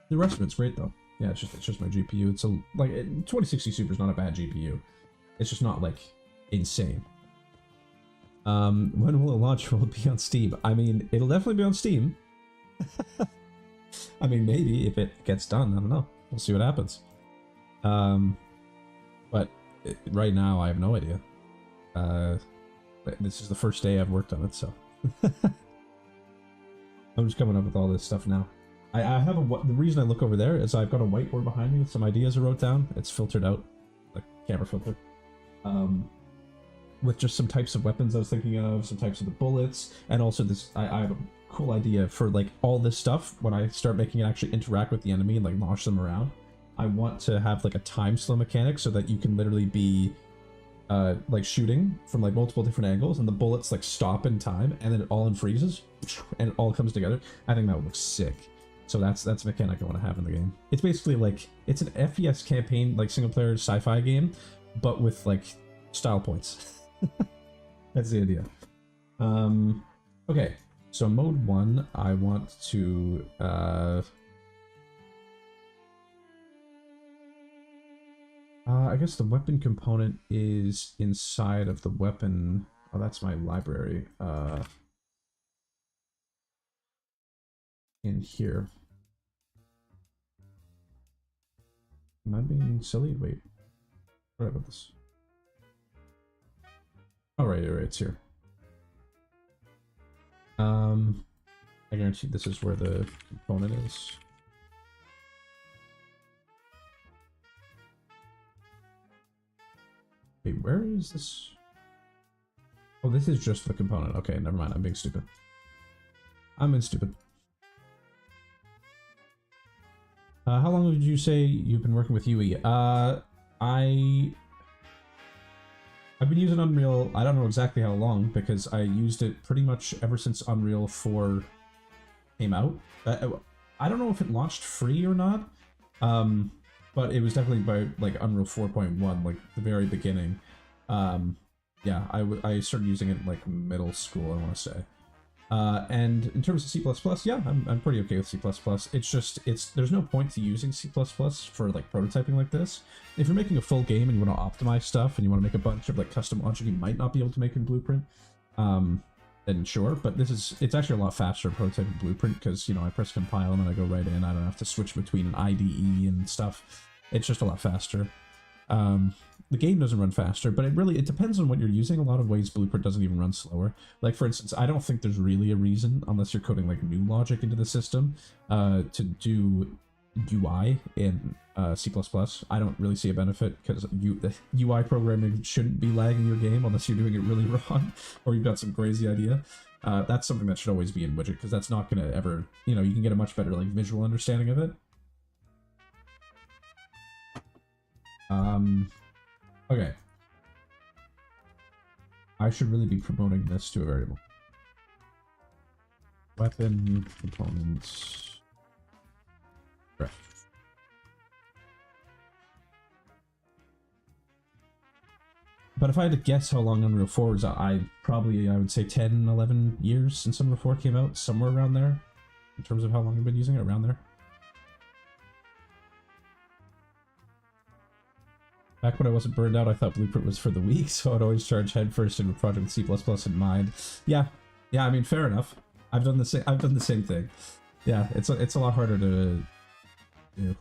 The rest of it's great, though. Yeah, it's just my GPU. It's a... Like, 2060 Super is not a bad GPU. It's just not, like, insane. When will it launch? Will it be on Steam? I mean, it'll definitely be on Steam. I mean, maybe if it gets done. I don't know. We'll see what happens. But right now, I have no idea. This is the first day I've worked on it, so I'm just coming up with all this stuff now. I have the reason I look over there is I've got a whiteboard behind me with some ideas I wrote down. It's filtered out, like camera filter. With just some types of weapons I was thinking of, some types of the bullets, and also this, I have a cool idea for like all this stuff when I start making it actually interact with the enemy and like launch them around. I want to have like a time slow mechanic so that you can literally be like shooting from like multiple different angles and the bullets like stop in time and then it all unfreezes and it all comes together. I think that would look sick. So that's a mechanic I want to have in the game. It's basically like, it's an FPS campaign, like single player sci-fi game, but with like style points. That's the idea. Okay, so mode 1, I want to I guess the weapon component is inside of the weapon. Oh, that's my library. In here. Am I being silly? Wait. What about this? Oh, right, it's here. I guarantee this is where the component is. Wait, where is this? Oh, this is just the component. Okay, never mind. I'm being stupid. I'm being stupid. How long would you say you've been working with UE? I've been using Unreal, I don't know exactly how long, because I used it pretty much ever since Unreal 4 came out. I don't know if it launched free or not, but it was definitely by like Unreal 4.1, like the very beginning. Yeah, I started using it in like middle school, I want to say. And in terms of C++, yeah, I'm pretty okay with C++. It's just, there's no point to using C++ for like prototyping like this. If you're making a full game and you want to optimize stuff and you want to make a bunch of like custom logic you might not be able to make in Blueprint, then sure. But it's actually a lot faster to prototype in Blueprint because, you know, I press compile and then I go right in. I don't have to switch between an IDE and stuff. It's just a lot faster. The game doesn't run faster, but it depends on what you're using. A lot of ways Blueprint doesn't even run slower. Like, for instance, I don't think there's really a reason, unless you're coding like new logic into the system, to do UI in C++. I don't really see a benefit because the UI programming shouldn't be lagging your game unless you're doing it really wrong or you've got some crazy idea. That's something that should always be in widget because that's not going to ever, you know, you can get a much better like visual understanding of it. Okay. I should really be promoting this to a variable. Weapon components. Right. But if I had to guess how long Unreal 4 is, I would say 10, 11 years since Unreal 4 came out, somewhere around there, in terms of how long I've been using it, around there. Back when I wasn't burned out, I thought Blueprint was for the weak, so I'd always charge headfirst into a project with C++ in mind. Yeah, Yeah, I mean, fair enough. I've done the same. I've done the same thing. Yeah, it's a lot harder to do.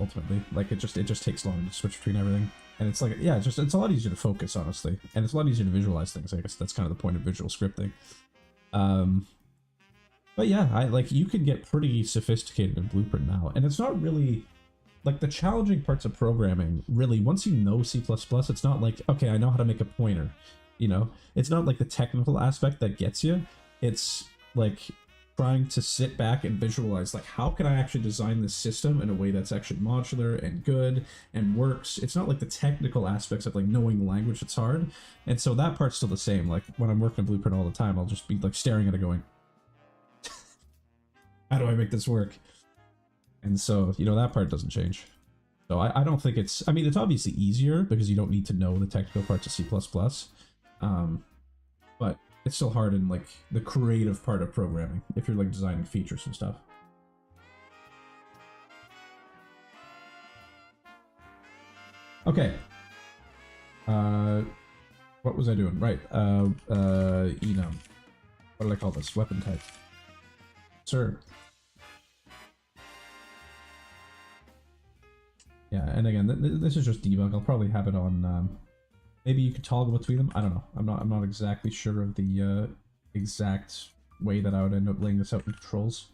Ultimately, like it just takes longer to switch between everything, and it's like yeah, it's a lot easier to focus honestly, and it's a lot easier to visualize things. I guess that's kind of the point of visual scripting. But yeah, I like you can get pretty sophisticated in Blueprint now, and it's not really like the challenging parts of programming. Really, once you know C++, it's not like okay, I know how to make a pointer. You know, it's not like the technical aspect that gets you. It's like trying to sit back and visualize like how can I actually design this system in a way that's actually modular and good and works. It's not like the technical aspects of like knowing the language that's hard, and so that part's still the same. Like when I'm working Blueprint all the time, I'll just be like staring at it going, how do I make this work? And so you know that part doesn't change. So I don't think it's, I mean, it's obviously easier because you don't need to know the technical parts of C++, but it's still hard in like the creative part of programming if you're like designing features and stuff. Okay. What was I doing? Right. Enum. What did I call this? Weapon type. Sir. Yeah, and again, this is just debug. I'll probably have it on. Maybe you could toggle between them. I don't know. I'm not exactly sure of the exact way that I would end up laying this out in controls.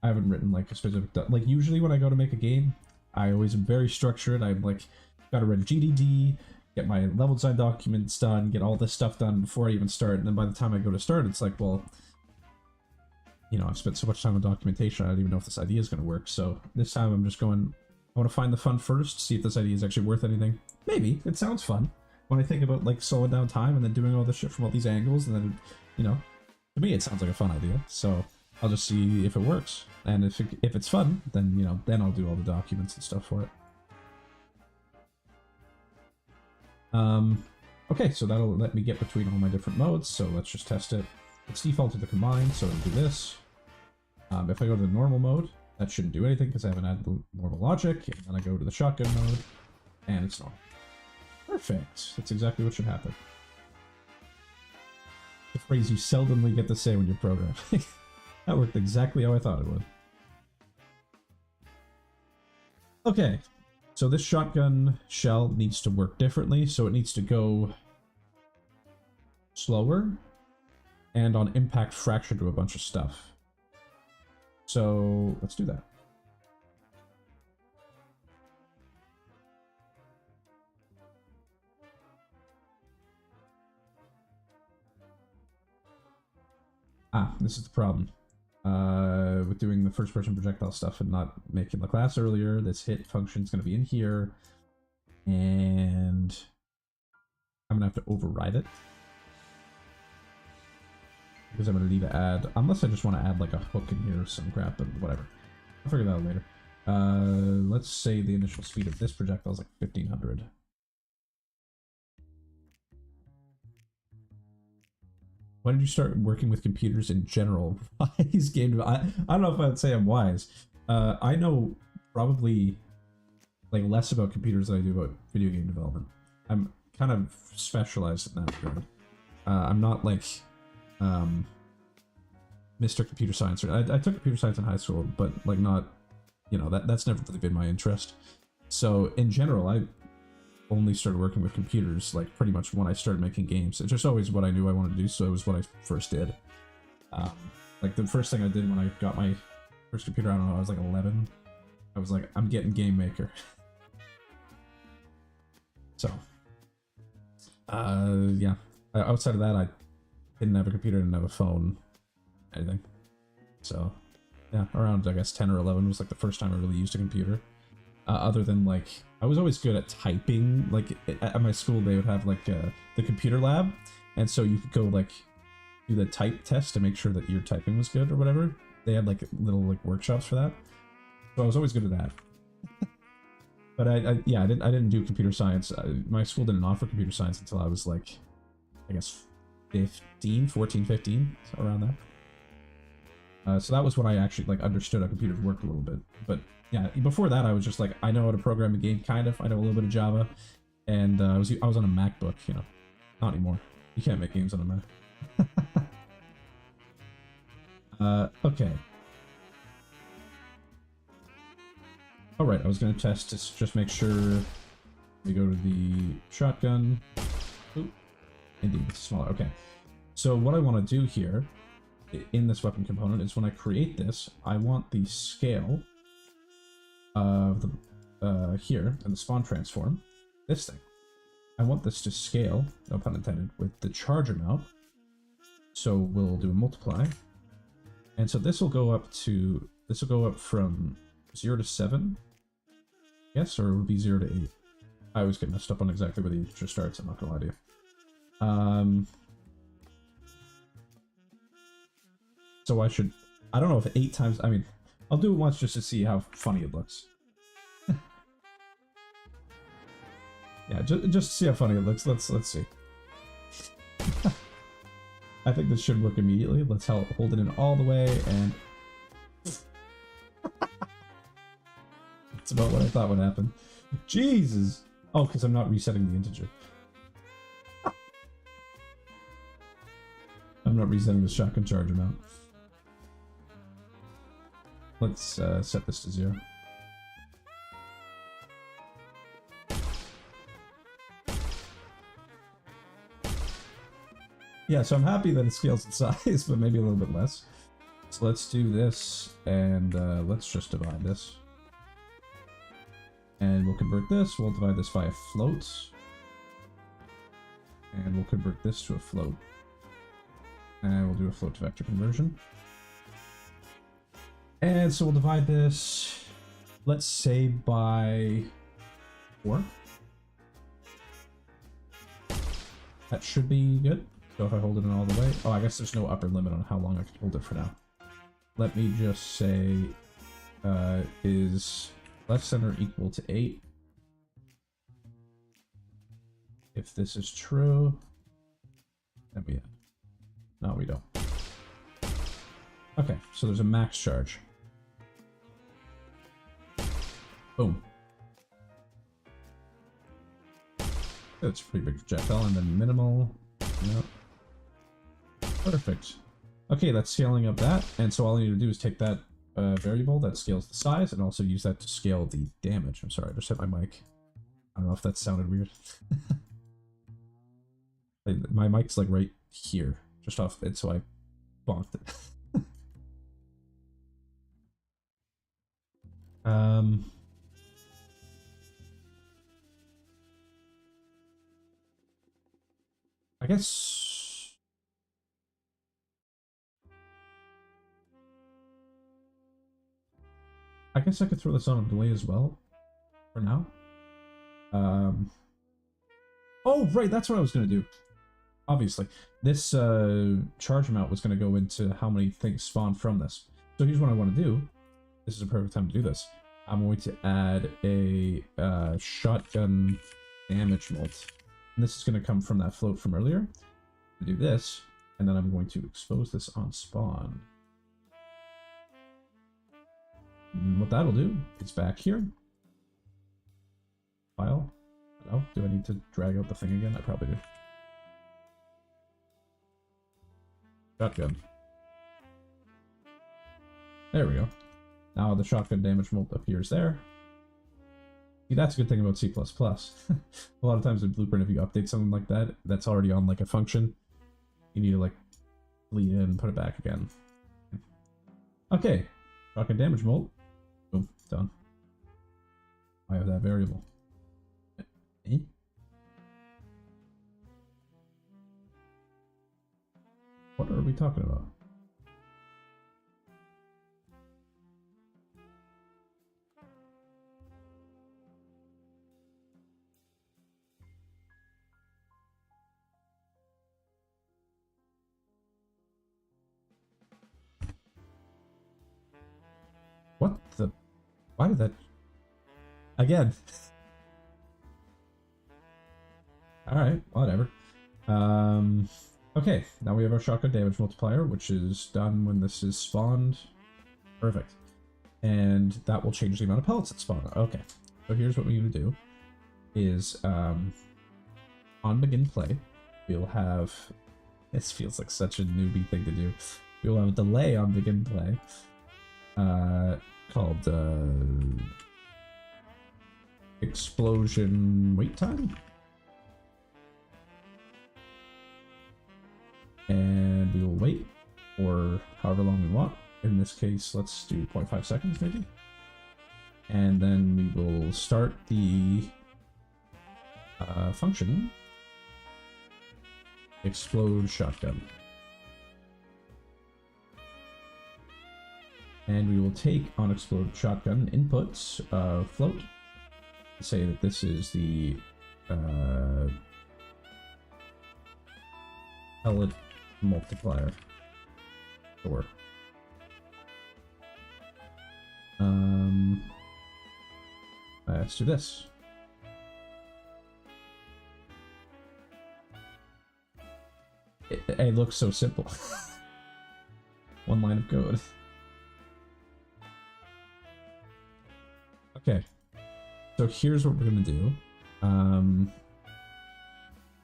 I haven't written like a specific like usually when I go to make a game, I always am very structured. I'm like gotta run GDD, get my level design documents done, get all this stuff done before I even start. And then by the time I go to start, it's like, well, you know, I've spent so much time on documentation, I don't even know if this idea is gonna work. So this time I'm just going, I want to find the fun first, see if this idea is actually worth anything. Maybe it sounds fun. When I think about like slowing down time and then doing all this shit from all these angles, and then, you know, to me it sounds like a fun idea. So I'll just see if it works, and if it's fun, then you know, then I'll do all the documents and stuff for it. Okay, so that'll let me get between all my different modes. So let's just test it. It's defaulted to combine, so it'll do this. If I go to the normal mode, that shouldn't do anything because I haven't added the normal logic. And then I go to the shotgun mode, and it's normal. Perfect. That's exactly what should happen. The phrase you seldomly get to say when you're programming. That worked exactly how I thought it would. Okay, so this shotgun shell needs to work differently, so it needs to go slower and on impact fracture to a bunch of stuff. So let's do that. Ah, this is the problem. With doing the first person projectile stuff and not making the class earlier, this hit function is going to be in here, and I'm going to have to override it. Because I'm going to need to add, unless I just want to add like a hook in here or some crap, but whatever. I'll figure that out later. Let's say the initial speed of this projectile is like 1500. Why did you start working with computers in general? Wise game. I don't know if I'd say I'm wise. I know probably like less about computers than I do about video game development. I'm kind of specialized in that regard. I'm not like Mr. Computer Science. I took computer science in high school, but like not, you know, that's never really been my interest. So in general, I only started working with computers like pretty much when I started making games. It's just always what I knew I wanted to do, so it was what I first did. Like the first thing I did when I got my first computer, I don't know, I was like 11. I was like, I'm getting Game Maker. So, yeah. Outside of that, I didn't have a computer, didn't have a phone, anything. So, yeah, around I guess 10 or 11 was like the first time I really used a computer. Other than like, I was always good at typing. Like at my school, they would have like the computer lab, and so you could go like do the type test to make sure that your typing was good or whatever. They had like little like workshops for that, so I was always good at that. But yeah, I didn't do computer science. My school didn't offer computer science until I was like, I guess 14, 15, so around that. So that was when I actually like understood how computers worked a little bit. But yeah, before that I was just like, I know how to program a game, kind of. I know a little bit of Java, and I was on a MacBook, you know. Not anymore. You can't make games on a Mac. Okay. Alright, I was gonna test to just make sure we go to the shotgun. Oop. Indeed, it's smaller. Okay. So what I want to do here in this weapon component is when I create this, I want the scale of the here in the spawn transform, this thing. I want this to scale, no pun intended, with the charge amount. So we'll do a multiply. And so this will go up from 0 to 7. Yes, or it would be 0 to 8. I always get messed up on exactly where the integer starts, I'm not gonna lie to you. So I don't know if 8 times, I mean, I'll do it once just to see how funny it looks. Yeah, just to see how funny it looks. Let's see. I think this should work immediately. Let's hold it in all the way, and that's about what I thought would happen. Jesus! Oh, because I'm not resetting the integer. I'm not resetting the shotgun charge amount. Let's set this to 0. Yeah, so I'm happy that it scales in size, but maybe a little bit less. So let's do this, and let's just divide this. And we'll convert this, we'll divide this by a float. And we'll convert this to a float. And we'll do a float to vector conversion. And so we'll divide this, let's say by 4. That should be good. So if I hold it in all the way, oh, I guess there's no upper limit on how long I can hold it for now. Let me just say, is less than or equal to 8. If this is true, then we, no, we don't. Okay, so there's a max charge. Boom. That's a pretty big projectile, and then minimal. Yep. Perfect. Okay, that's scaling up that, and so all I need to do is take that variable that scales the size and also use that to scale the damage. I'm sorry, I just hit my mic. I don't know if that sounded weird. My mic's like right here, just off it, so I bonked it. I guess I could throw this on a delay as well for now. Oh, right, that's what I was going to do. Obviously, this charge amount was going to go into how many things spawn from this. So here's what I want to do. This is a perfect time to do this. I'm going to add a shotgun damage mult. And this is going to come from that float from earlier. I do this, and then I'm going to expose this on spawn. And what that'll do is back here. File. Oh, do I need to drag out the thing again? I probably do. Shotgun. There we go. Now the shotgun damage mult appears there. See, that's a good thing about C++. A lot of times in Blueprint, if you update something like that, that's already on like a function. You need to like delete it and put it back again. Okay, shotgun damage mult. Boom, done. I have that variable. Eh? What are we talking about? What the? Why did that? Again. Alright, whatever. Okay, now we have our shotgun damage multiplier, which is done when this is spawned. Perfect. And that will change the amount of pellets that spawn. Okay, so here's what we need to do. Is, on begin play, we'll have... This feels like such a newbie thing to do. we will have a delay on begin play. Called explosion wait time. And we will wait for however long we want. In this case, let's do 0.5 seconds maybe. And then we will start the function explode shotgun. And we will take on explode shotgun inputs float. Say that this is the pellet multiplier. Sure. Let's do this. It looks so simple. One line of code. Okay. So here's what we're gonna do. We're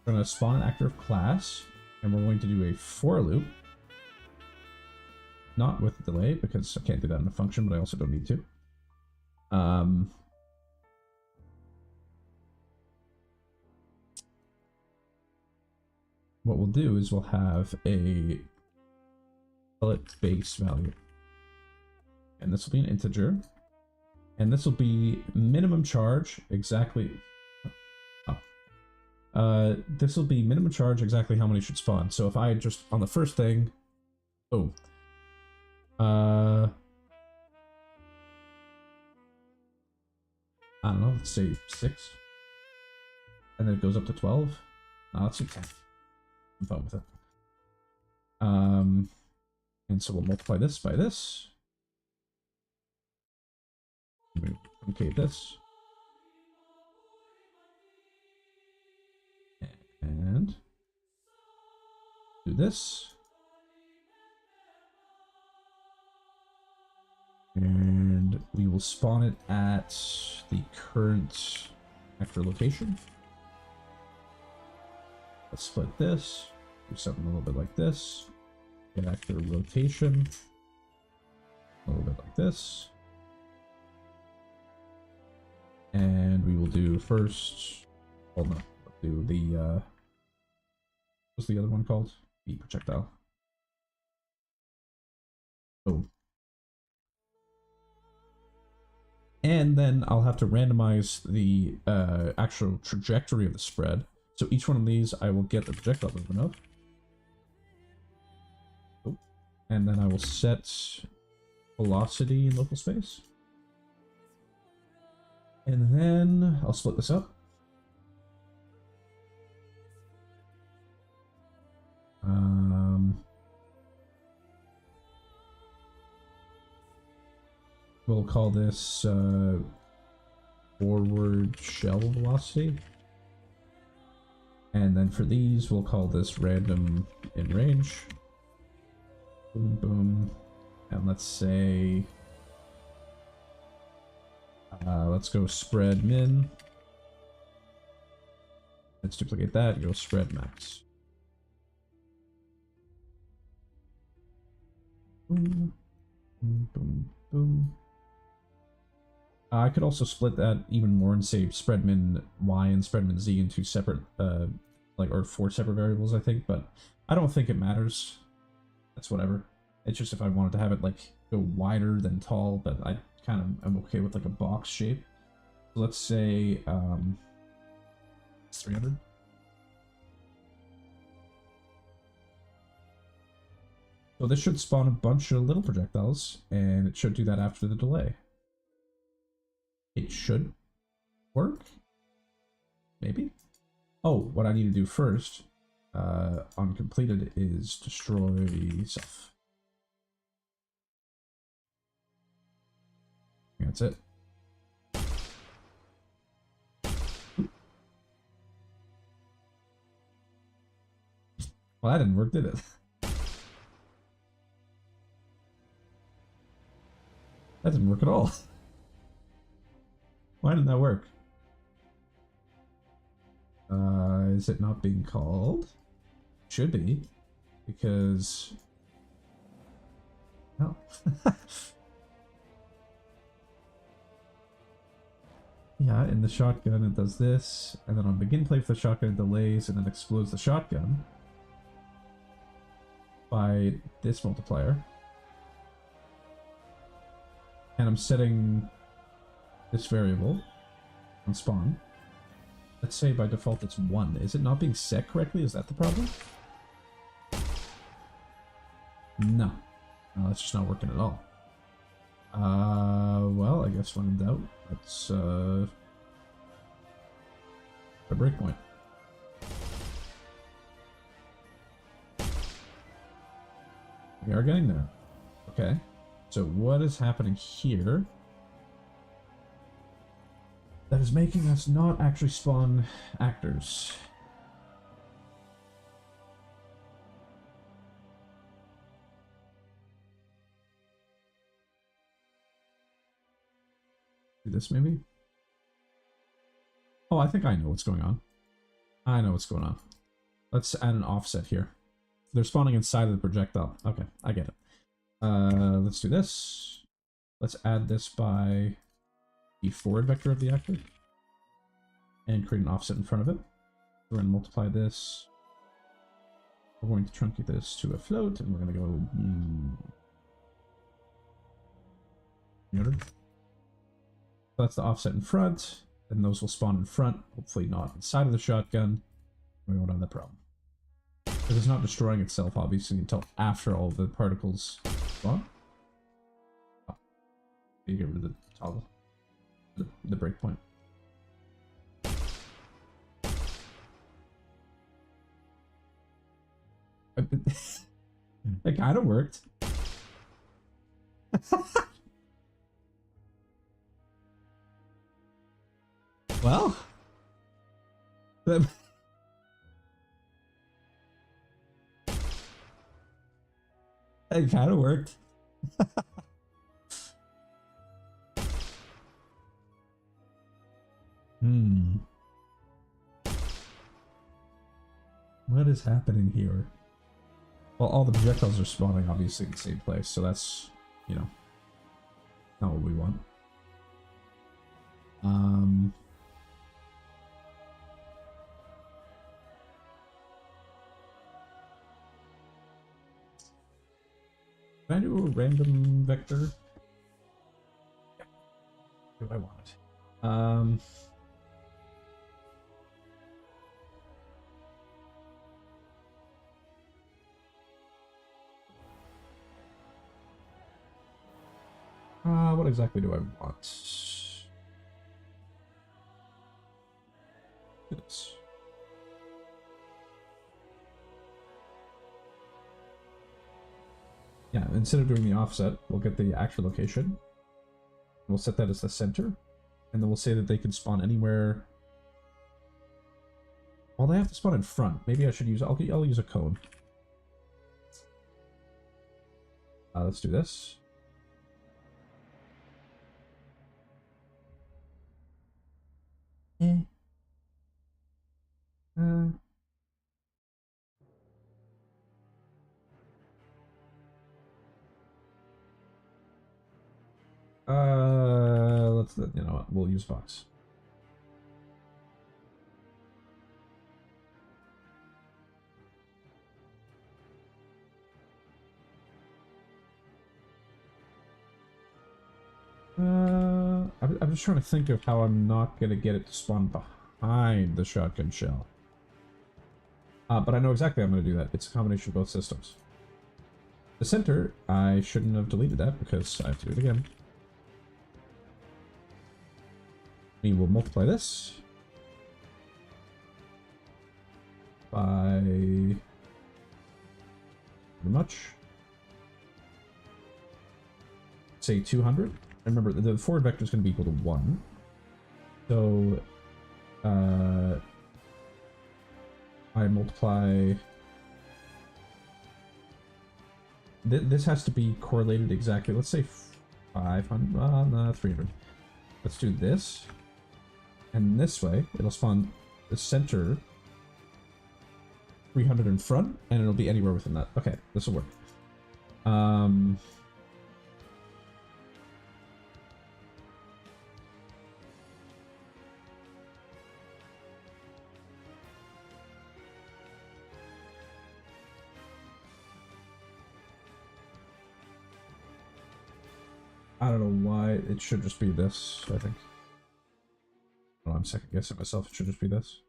gonna spawn an active class, and we're going to do a for loop. Not with delay, because I can't do that in a function, but I also don't need to. What we'll do is we'll have a pellet base value. And this will be an integer. And this will be minimum charge exactly. This will be minimum charge exactly how many should spawn. So if I just on the first thing, boom. I don't know, let's say 6. And then it goes up to 12. No, let's do 10. I'm fine with it. And so we'll multiply this by this. Okay, this. And do this. And we will spawn it at the current actor location. Let's split this. Do something a little bit like this. Get actor rotation. A little bit like this. And we will do first. Hold on. Let's do the what's the other one called? The projectile. Boom. And then I'll have to randomize the actual trajectory of the spread. So each one of these I will get the projectile movement of. Oh. And then I will set velocity in local space. And then I'll split this up. We'll call this forward shell velocity. And then for these, we'll call this random in range. Boom, boom. And let's say, let's go spread min. Let's duplicate that, go spread max. Boom, boom, boom, boom. I could also split that even more and say spread min y and spread min z into separate, or 4 separate variables, I think, but I don't think it matters. That's whatever. It's just if I wanted to have it like go wider than tall, but I kind of am okay with like a box shape. So let's say it's 300. So this should spawn a bunch of little projectiles, and it should do that after the delay. It should work. Maybe. Oh, what I need to do first, on completed, is destroy self. That's it. Well, that didn't work, did it? That didn't work at all. Why didn't that work? Is it not being called? Should be, because No. Yeah, in the shotgun it does this, and then on begin play for the shotgun it delays and then explodes the shotgun by this multiplier. And I'm setting this variable on spawn. Let's say by default it's 1. Is it not being set correctly? Is that the problem? No. No, that's just not working at all. Well, I guess when in doubt, let's, a breakpoint. We are getting there. Okay. So what is happening here that is making us not actually spawn actors? Do this maybe? Oh, I think I know what's going on. I know what's going on. Let's add an offset here. They're spawning inside of the projectile. Okay, I get it. Let's do this. Let's add this by the forward vector of the actor and create an offset in front of it. We're going to multiply this. We're going to truncate this to a float, and we're going to go... So that's the offset in front, and those will spawn in front, hopefully not inside of the shotgun. We won't have that problem. Because it's not destroying itself, obviously, until after all the particles spawn. Oh. You get rid of the toggle. The breakpoint. It kind of worked. Well, it kind of worked. What is happening here? Well, all the projectiles are spawning obviously in the same place, so that's, you know, not what we want. Can I do a random vector? Yeah. Do I want it? What exactly do I want? This. Yeah, instead of doing the offset, we'll get the actual location. We'll set that as the center, and then we'll say that they can spawn anywhere. Well, they have to spawn in front. Maybe I should use. I'll use a cone. Let's do this. Let's, you know what, we'll use box. I'm just trying to think of how I'm not gonna get it to spawn behind the shotgun shell. But I know exactly how I'm gonna do that. It's a combination of both systems. The center, I shouldn't have deleted that because I have to do it again. We will multiply this by how much? Say 200. Remember, the forward vector is going to be equal to 1. So, I multiply... This has to be correlated exactly. Let's say 500, no, 300. Let's do this. And this way, it'll spawn the center 300 in front, and it'll be anywhere within that. Okay, this will work. I don't know why. It should just be this, I think. Oh, I'm second guessing myself. It should just be this.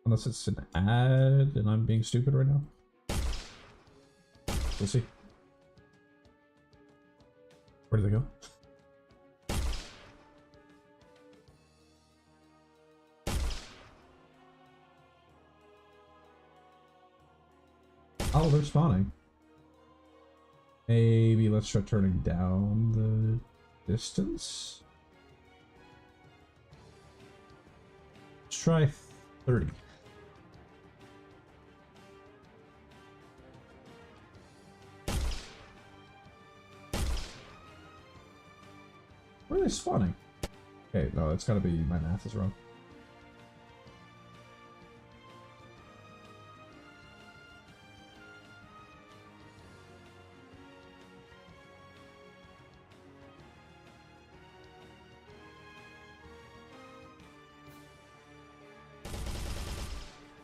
Unless it's an ad and I'm being stupid right now. We'll see. Where did they go? Oh, they're spawning. Maybe let's try turning down the distance. Let's try 30. Where are they spawning? Okay, no, it's gotta be my math is wrong.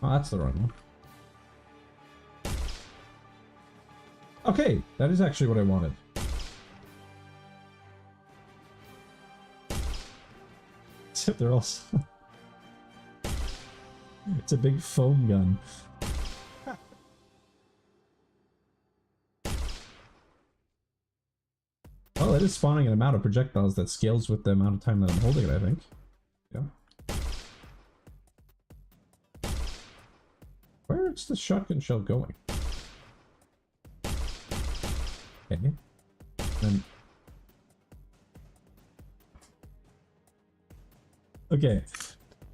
Oh, that's the wrong one. Okay, that is actually what I wanted. Except they're all... It's a big foam gun. Well, it is spawning an amount of projectiles that scales with the amount of time that I'm holding it, I think. Yeah. Where's the shotgun shell going? Okay. Then... Okay.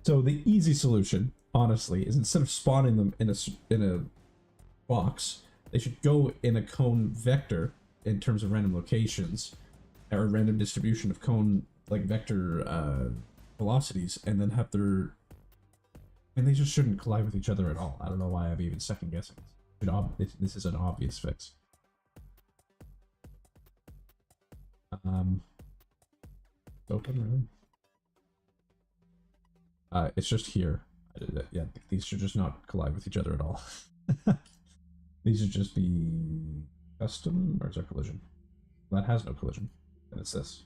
So the easy solution, honestly, is instead of spawning them in a box, they should go in a cone vector in terms of random locations, or random distribution of cone, like, vector velocities, and then have their... And they just shouldn't collide with each other at all. I don't know why I'm even second guessing. This is an obvious fix. Open, really? It's just here. Yeah, these should just not collide with each other at all. These should just be custom, or is there collision? That has no collision. And it's this.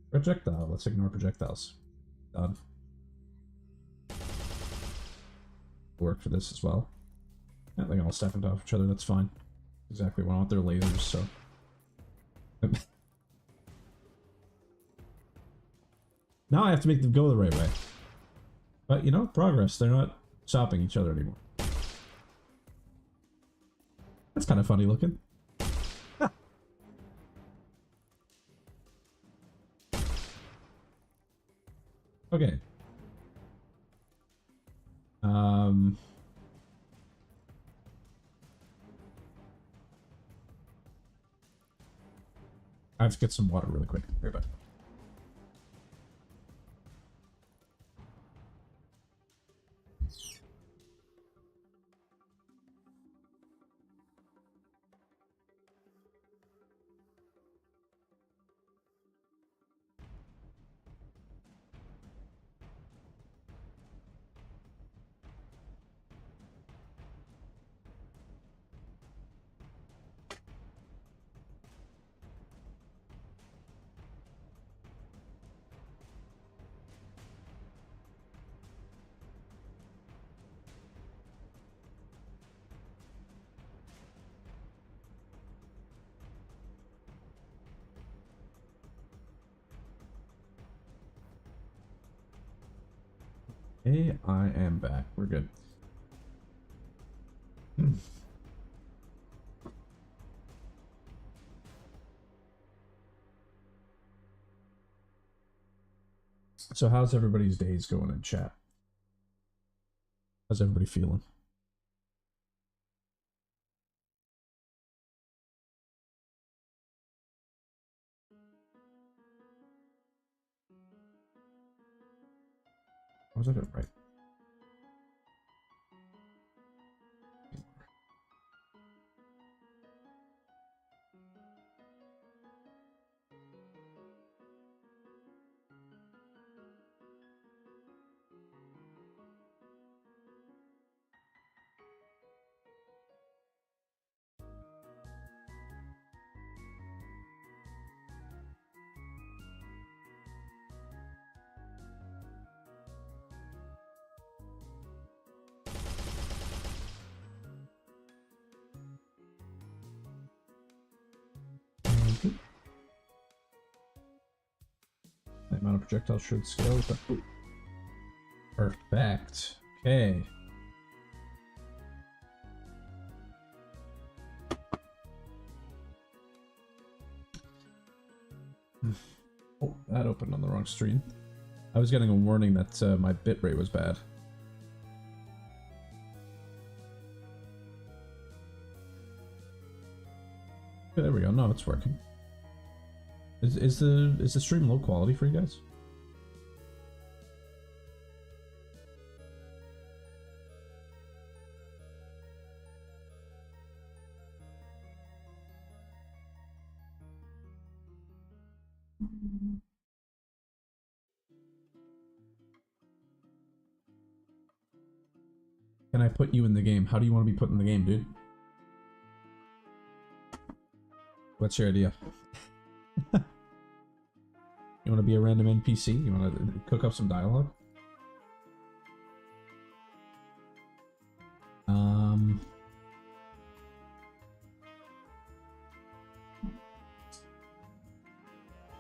Projectile. Let's ignore projectiles. Done. Work for this as well. Yeah, they can all stack on top of each other, that's fine. Exactly what I want. Their lasers, so... Now I have to make them go the right way. But, you know, progress. They're not stopping each other anymore. That's kind of funny looking. Okay. I have to get some water really quick. Right back. Hey, I am back. We're good. So how's everybody's days going in chat? How's everybody feeling? Was I doing right? amount of projectiles should scale with the... Ooh. Perfect. Okay. Oh, that opened on the wrong stream. I was getting a warning that my bitrate was bad. Okay, there we go. No, it's working. Is the stream low quality for you guys? Can I put you in the game? How do you want to be put in the game, dude? What's your idea? You want to be a random NPC? You want to cook up some dialogue?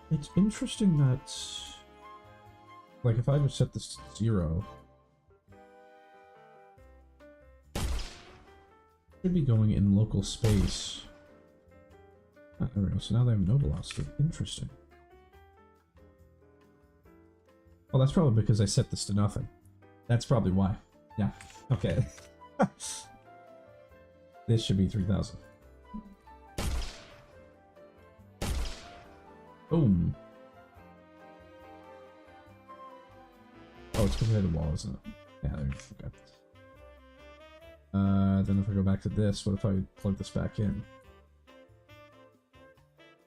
It's interesting that, like, if I just set this to 0, should be going in local space. Ah, there we go. So now they have no velocity. Interesting. Well, that's probably because I set this to nothing. That's probably why. Yeah. Okay. This should be 3,000. Boom. Oh, it's compared to the wall, isn't it? Yeah, there you go. Okay. Then if I go back to this, what if I plug this back in?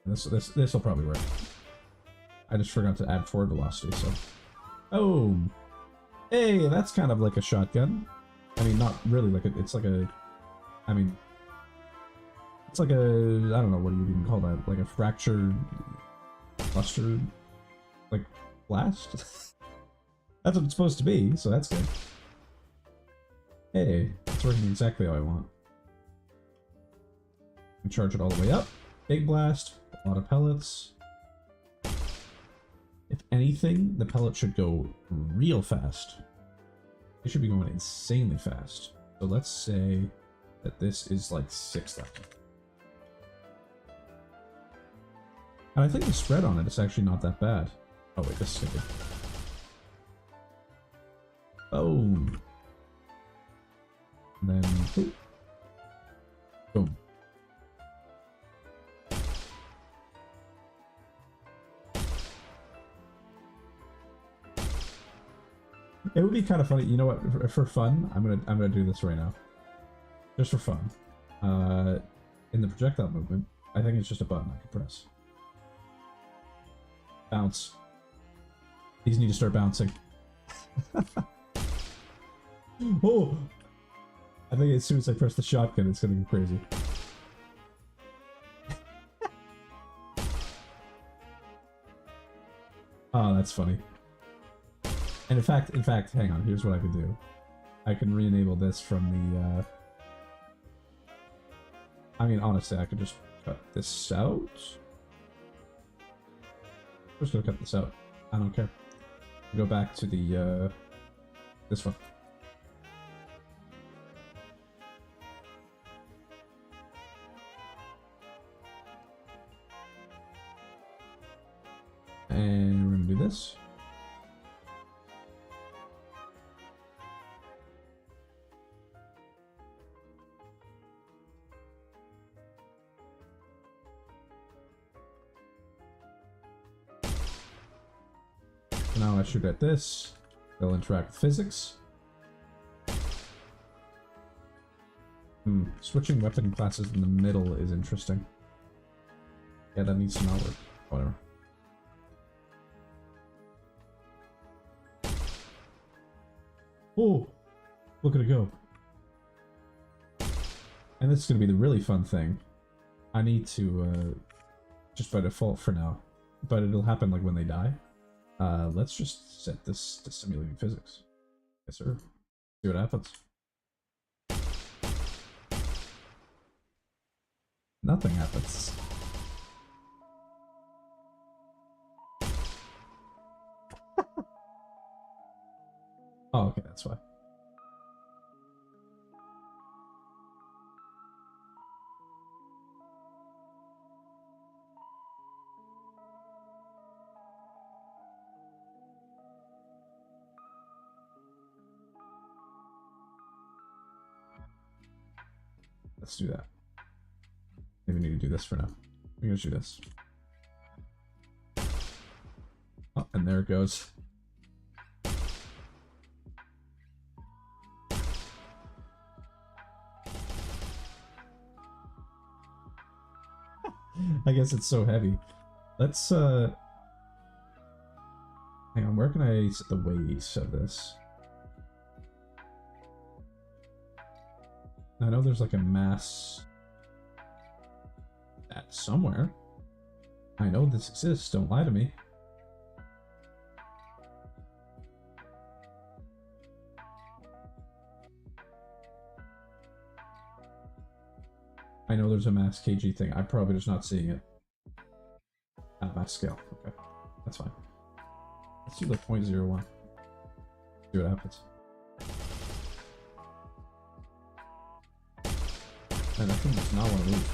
This will probably work. I just forgot to add forward velocity, so... Oh! Hey, that's kind of like a shotgun. I mean, not really like a... It's like a... I mean... It's like a... I don't know, what do you even call that? Like a fractured... Cluster... Like, blast? That's what it's supposed to be, so that's good. Hey, it's working exactly how I want. I can charge it all the way up. Big blast, a lot of pellets. If anything, the pellet should go real fast. It should be going insanely fast. So let's say that this is like 6,000. And I think the spread on it is actually not that bad. Oh wait, this is good. Boom. And then, ooh. Boom. It would be kind of funny. You know what? For fun, I'm gonna do this right now, just for fun. In the projectile movement, I think it's just a button I can press. Bounce. These need to start bouncing. Oh! I think as soon as I press the shotgun, it's gonna go crazy. Oh, that's funny. And in fact, hang on, here's what I can do. I can re-enable this from the, I mean, honestly, I could just cut this out. I'm just gonna cut this out. I don't care. Go back to the, this one. And we're gonna do this. Now I shoot at this. They'll interact with physics. Switching weapon classes in the middle is interesting. Yeah, that needs to not work. Whatever. Oh! Look at it go. And this is going to be the really fun thing. I need to, just by default for now, but it'll happen like when they die. Let's just set this to simulating physics. Yes, sir. See what happens. Nothing happens. Oh, okay, that's why. Let's do that. Maybe we need to do this for now. We're gonna do this. Oh, and there it goes. I guess it's so heavy. Let's hang on, where can I set the weight of this? I know there's like a mass at somewhere. I know this exists, don't lie to me. I know there's a mass kg thing. I'm probably just not seeing it. Mass scale. Okay. That's fine. Let's do like 0.01. See what happens. And that thing does not want to move.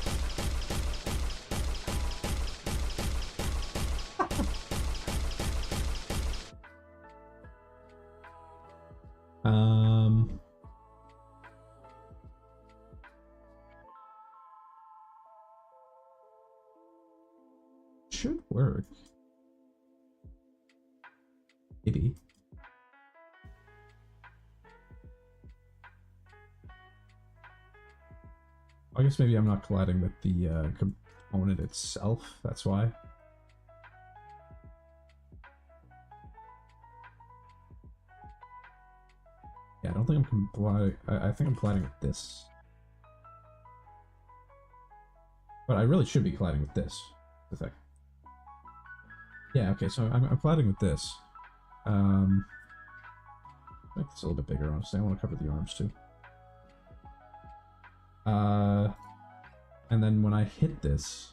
Should work. Maybe. I guess maybe I'm not colliding with the component itself, that's why. Yeah, I don't think I'm colliding. I think I'm colliding with this. But I really should be colliding with this, the thing. Yeah, okay, so I'm colliding with this. Make this a little bit bigger, honestly. I want to cover the arms too. And then when I hit this,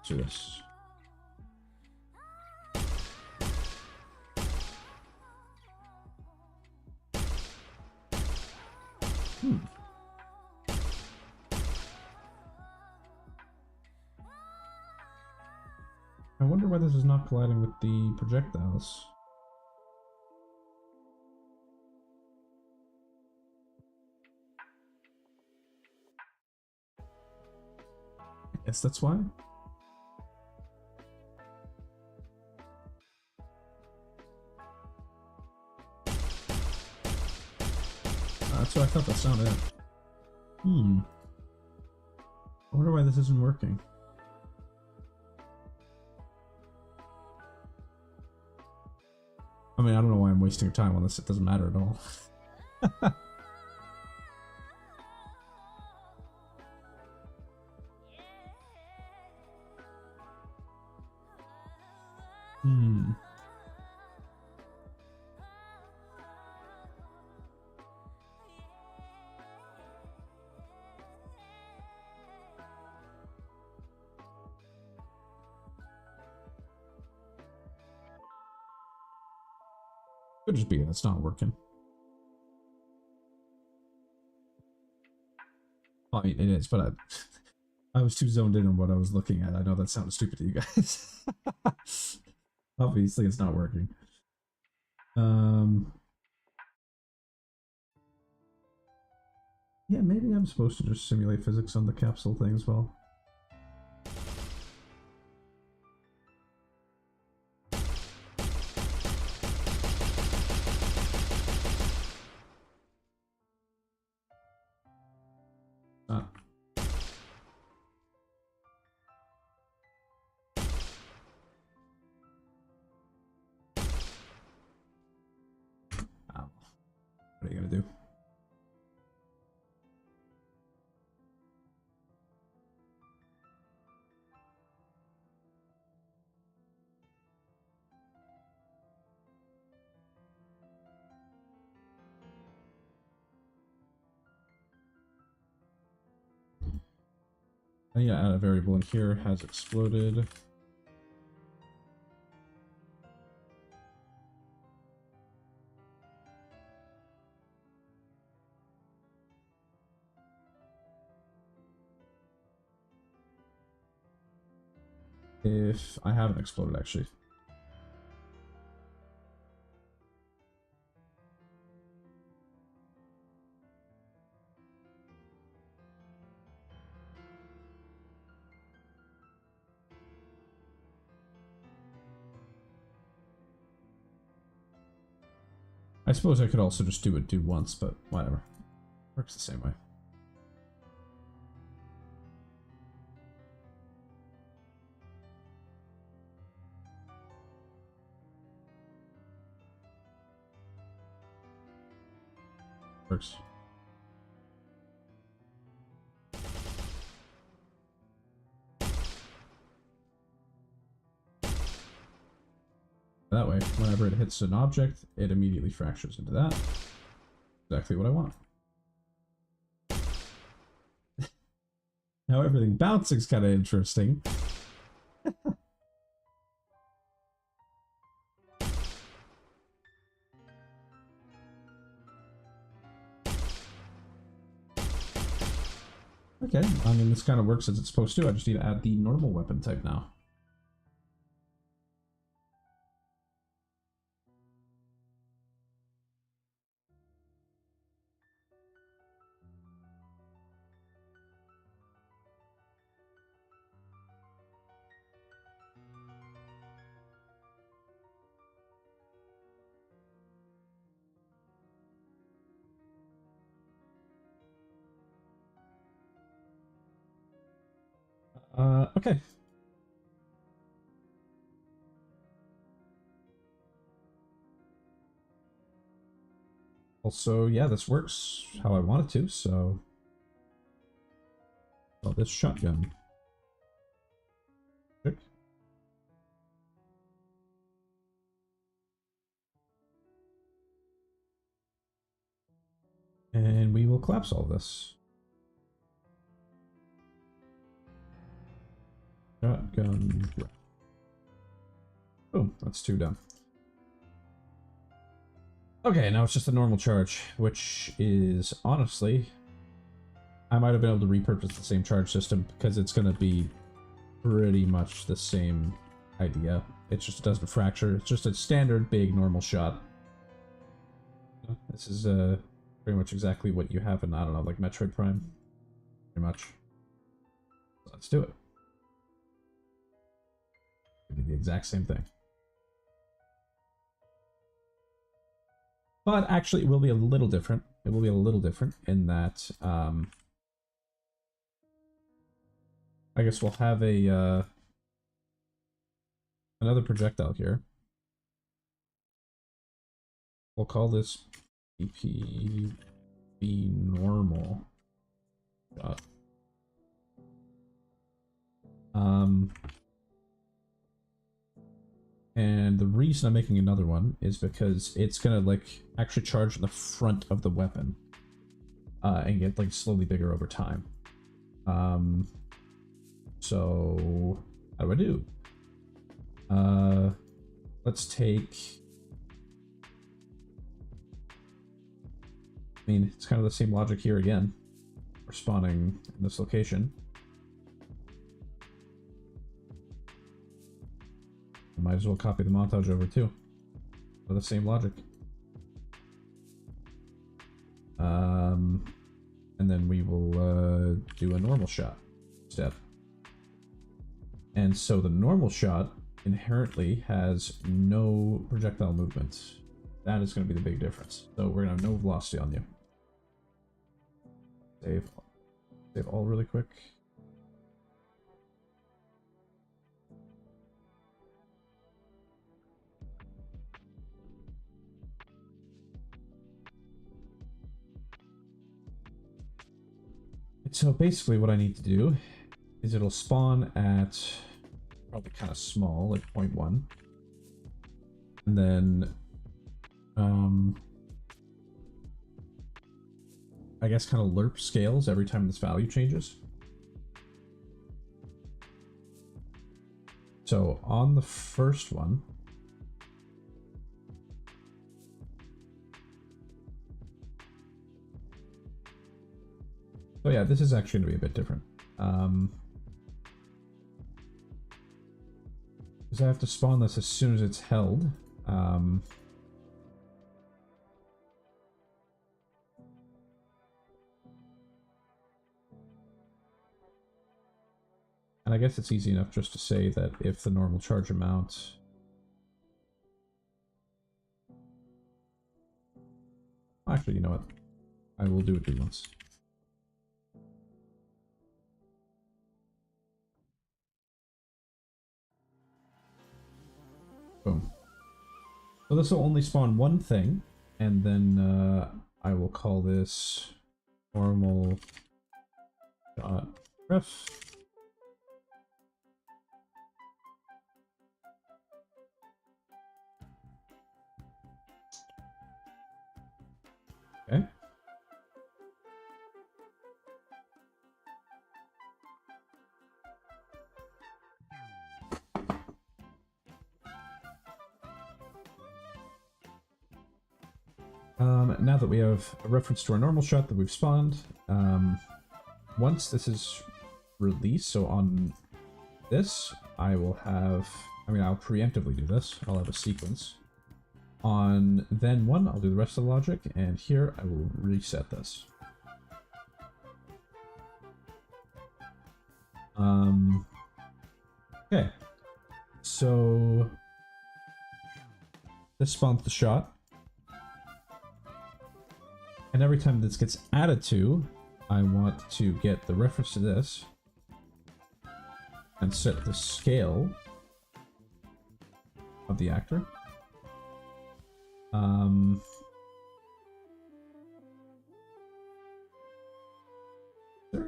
do this. I wonder why this is not colliding with the projectiles. I guess that's why. That's what I thought that sounded. I wonder why this isn't working. I mean, I don't know why I'm wasting time on this. It doesn't matter at all. Could just be that's not working. I mean, it is, but I was too zoned in on what I was looking at. I know that sounds stupid to you guys. Obviously, it's not working. Yeah, maybe I'm supposed to just simulate physics on the capsule thing as well. What are you gonna do? I need to add a variable in here, has exploded. If I haven't exploded, actually. I suppose I could also just do once, but whatever. Works the same way. Works. That way, whenever it hits an object, it immediately fractures into that. Exactly what I want. Now everything bouncing is kind of interesting. Okay, I mean, this kind of works as it's supposed to. I just need to add the normal weapon type now. Okay. Also, yeah, this works how I want it to, so... Oh, this shotgun. Check. And we will collapse all this. Shotgun. Boom, that's 2 done. Okay, now it's just a normal charge, which is, honestly, I might have been able to repurpose the same charge system because it's going to be pretty much the same idea. It just doesn't fracture. It's just a standard big normal shot. This is pretty much exactly what you have in, I don't know, like Metroid Prime. Pretty much. So let's do it. It'll be the exact same thing. But actually, it will be a little different. It will be a little different in that, I guess we'll have a, another projectile here. We'll call this PP normal shot. And the reason I'm making another one is because it's gonna like actually charge in the front of the weapon and get like slowly bigger over time. So how do I do? Let's take, I mean, it's kind of the same logic here again. We're spawning in this location. Might as well copy the montage over too, for the same logic. And then we will do a normal shot instead. And so the normal shot inherently has no projectile movement. That is going to be the big difference. So we're going to have no velocity on you. Save all really quick. So basically what I need to do is it'll spawn at probably kind of small, like 0.1. And then, I guess kind of lerp scales every time this value changes. So on the first one, oh yeah, this is actually going to be a bit different. Because I have to spawn this as soon as it's held. And I guess it's easy enough just to say that if the normal charge amount actually, you know what? I will do it once. Boom. So this will only spawn one thing, and then I will call this normal dot ref. Okay. Now that we have a reference to our normal shot that we've spawned, once this is released, so on this, I will have, I'll preemptively do this. I'll have a sequence. On then one, I'll do the rest of the logic, and here I will reset this. Okay, so this spawns the shot. And every time this gets added to, I want to get the reference to this and set the scale of the actor.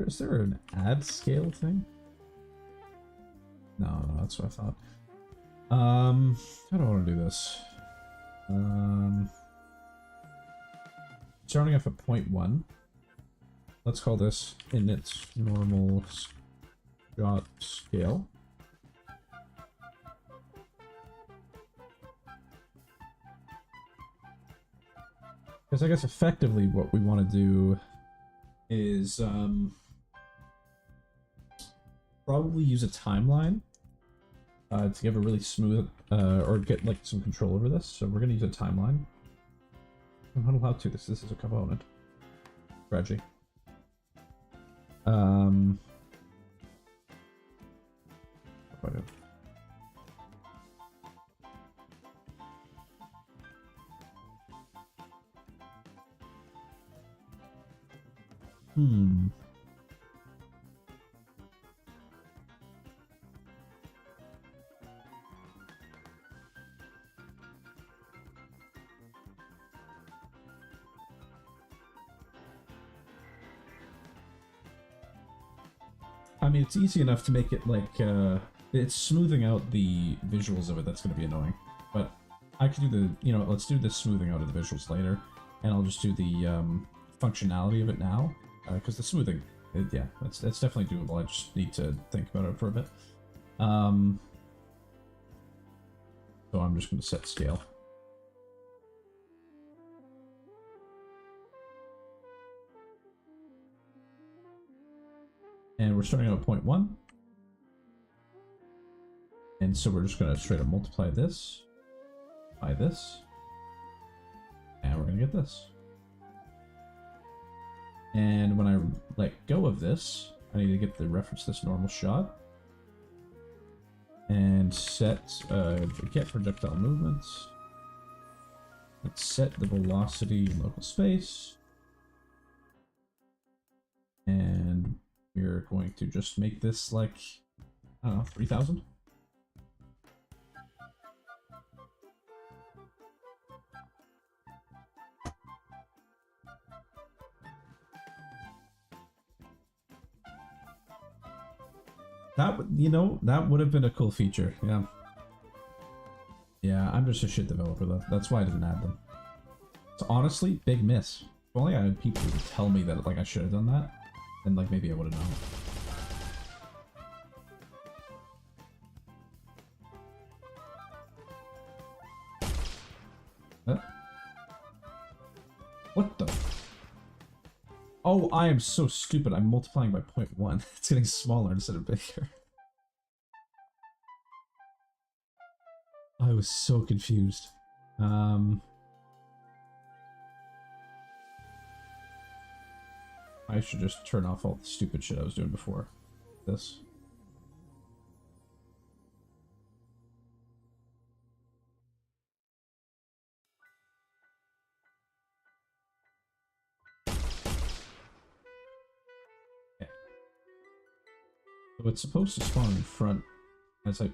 Is there an add scale thing? No, that's what I thought. How do I want to do this? Starting off at 0.1, let's call this in its normal shot scale. Because I guess effectively what we want to do is probably use a timeline to give a really smooth, or get like some control over this. So we're going to use a timeline. I'm not allowed to. This is a component. Reggie. What do I do? It's easy enough to make it like, it's smoothing out the visuals of it that's going to be annoying. But I could do the, let's do the smoothing out of the visuals later. And I'll just do the functionality of it now. Because the smoothing, yeah, that's definitely doable. I just need to think about it for a bit. So I'm just going to set scale. And we're starting out at 0.1. And so we're just going to straight up multiply this by this. And we're going to get this. And when I let go of this, I need to get the reference to this normal shot. And set, get projectile movements. Let's set the velocity in local space. And we're going to just make this like, I don't know, 3,000? That would, that would have been a cool feature, yeah. Yeah, I'm just a shit developer though. That's why I didn't add them. So honestly, big miss. If only I had people to tell me that like I should have done that. And like maybe I would have known. Oh, I am so stupid. I'm multiplying by 0.1. It's getting smaller instead of bigger. I was so confused. I should just turn off all the stupid shit I was doing before this. Okay. So it's supposed to spawn in front as I...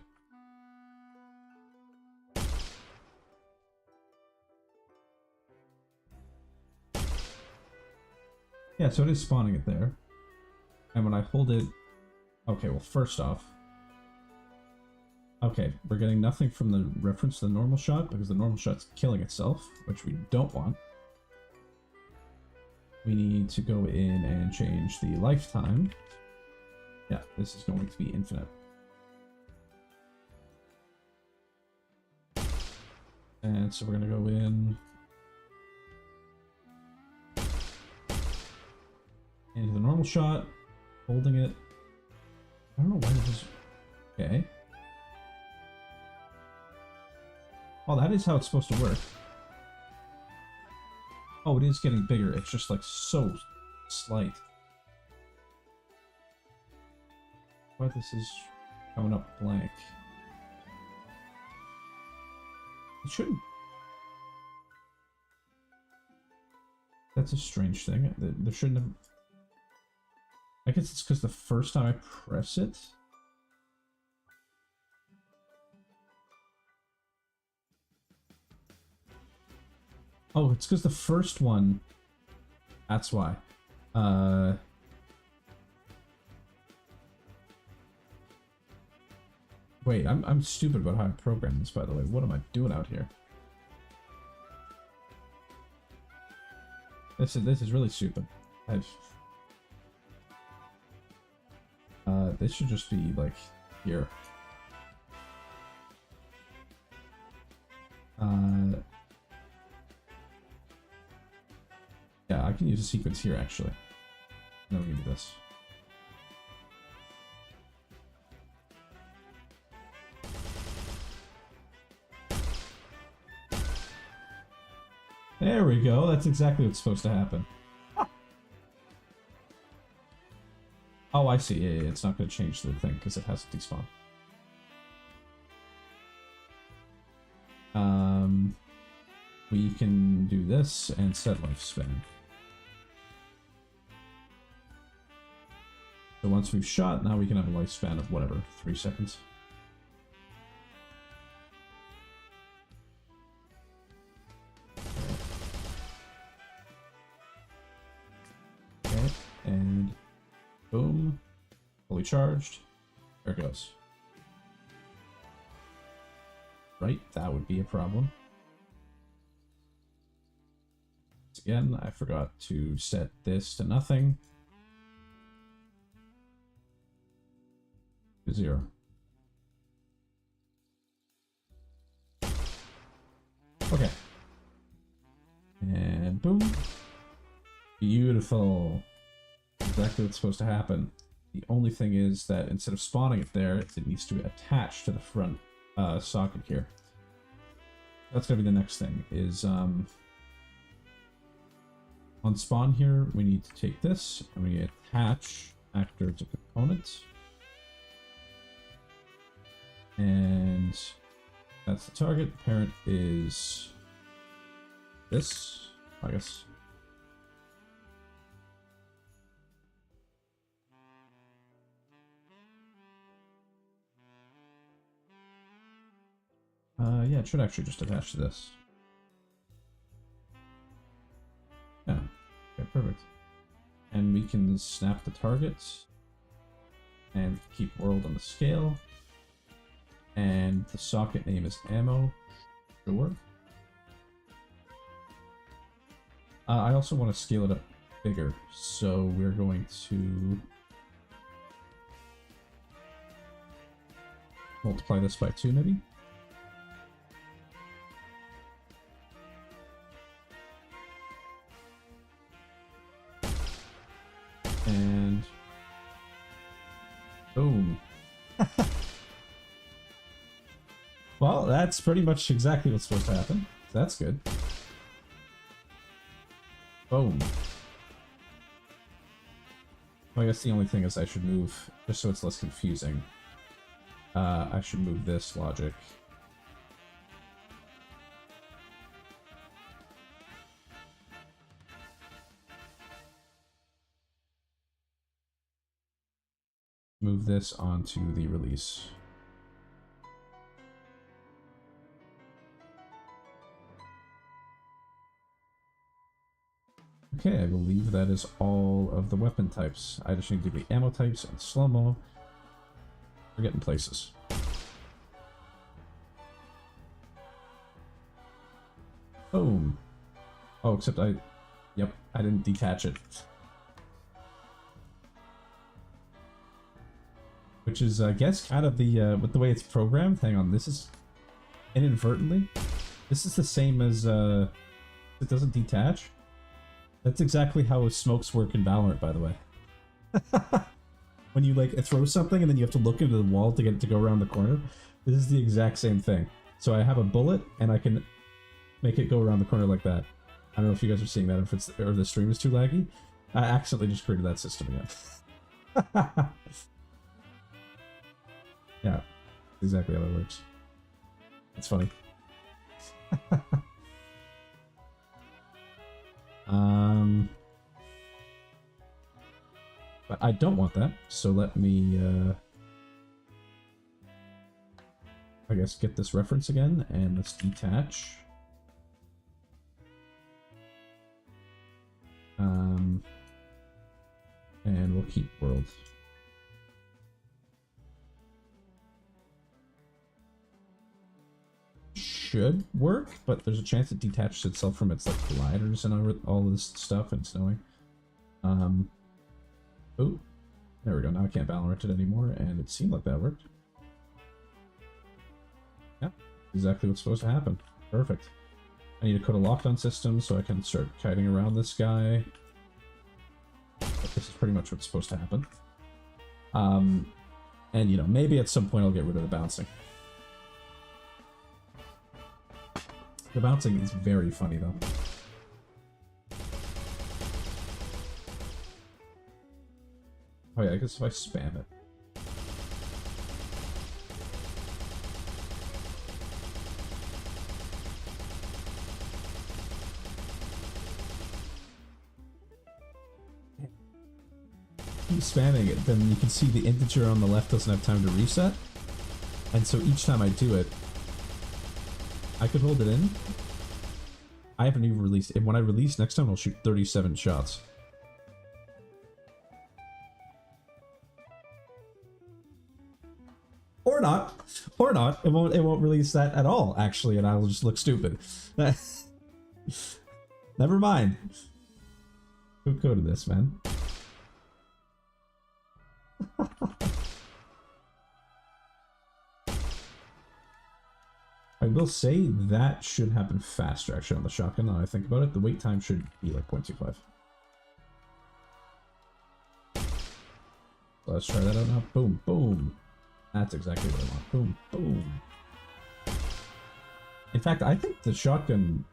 Yeah, so it is spawning it there. And when I hold it... Okay, well, first off... Okay, we're getting nothing from the reference to the normal shot, because the normal shot's killing itself, which we don't want. We need to go in and change the lifetime. Yeah, this is going to be infinite. And so we're going to go in... into the normal shot, holding it. I don't know why this is... Okay. Oh, that is how it's supposed to work. Oh, it is getting bigger. It's just like so slight. Why this is coming up blank. It shouldn't. That's a strange thing. There shouldn't have... I guess it's because the first time I press it... Oh, it's because the first one... That's why. Wait, I'm stupid about how I program this, by the way. What am I doing out here? This is really stupid. This should just be like here. Yeah, I can use a sequence here actually. No, we can do this. There we go. That's exactly what's supposed to happen. Oh, I see. Yeah, it's not going to change the thing because it has to despawn. We can do this and set lifespan. So once we've shot, now we can have a lifespan of whatever, 3 seconds. Okay, and boom, fully charged. There it goes. Right, that would be a problem. Again, I forgot to set this to nothing. To 0. Okay. And boom. Beautiful. Exactly what's supposed to happen. The only thing is that instead of spawning it there, it needs to attach to the front socket here. That's gonna be the next thing, is on spawn here, we need to take this and we attach actor to component. And that's the target. Parent is this, I guess. Yeah, it should actually just attach to this. Yeah, okay, perfect. And we can snap the targets and keep world on the scale. And the socket name is ammo. Sure. I also want to scale it up bigger, so we're going to multiply this by 2 maybe. Boom. Well, that's pretty much exactly what's supposed to happen. That's good. Boom. Well, I guess the only thing is I should move, just so it's less confusing, I should move this logic. Move this onto the release. Okay, I believe that is all of the weapon types. I just need to do the ammo types and slow-mo. We're getting places. Boom. Oh, except yep, I didn't detach it. Which is, I guess, kind of the, with the way it's programmed. Hang on, this is inadvertently. This is the same as, it doesn't detach. That's exactly how smokes work in Valorant, by the way. When you, like, throw something and then you have to look into the wall to get it to go around the corner. This is the exact same thing. So I have a bullet and I can make it go around the corner like that. I don't know if you guys are seeing that, if it's, or the stream is too laggy. I accidentally just created that system again. Yeah, exactly how that works. It's funny. But I don't want that, so let me, I guess, get this reference again, and let's detach. And we'll keep world. Should work, but there's a chance it detaches itself from its, like, gliders and all this stuff, and it's knowing. Oh, there we go. Now I can't Valorant it anymore, and it seemed like that worked. Yeah, exactly what's supposed to happen. Perfect. I need to code a lockdown system so I can start kiting around this guy. But this is pretty much what's supposed to happen. And, you know, maybe at some point I'll get rid of the bouncing. The bouncing is very funny, though. Oh yeah, I guess if I spam it. Keep spamming it, then you can see the integer on the left doesn't have time to reset. And so each time I do it, I could hold it in. I haven't even released it. When I release next time, I'll shoot 37 shots. Or not. Or not. It won't release that at all, actually, and I'll just look stupid. Never mind. Who coded this, man? I will say that should happen faster, actually, on the shotgun. Now I think about it, the wait time should be like 0.25. So let's try that out now. Boom, boom. That's exactly what I want. Boom, boom. In fact, I think the shotgun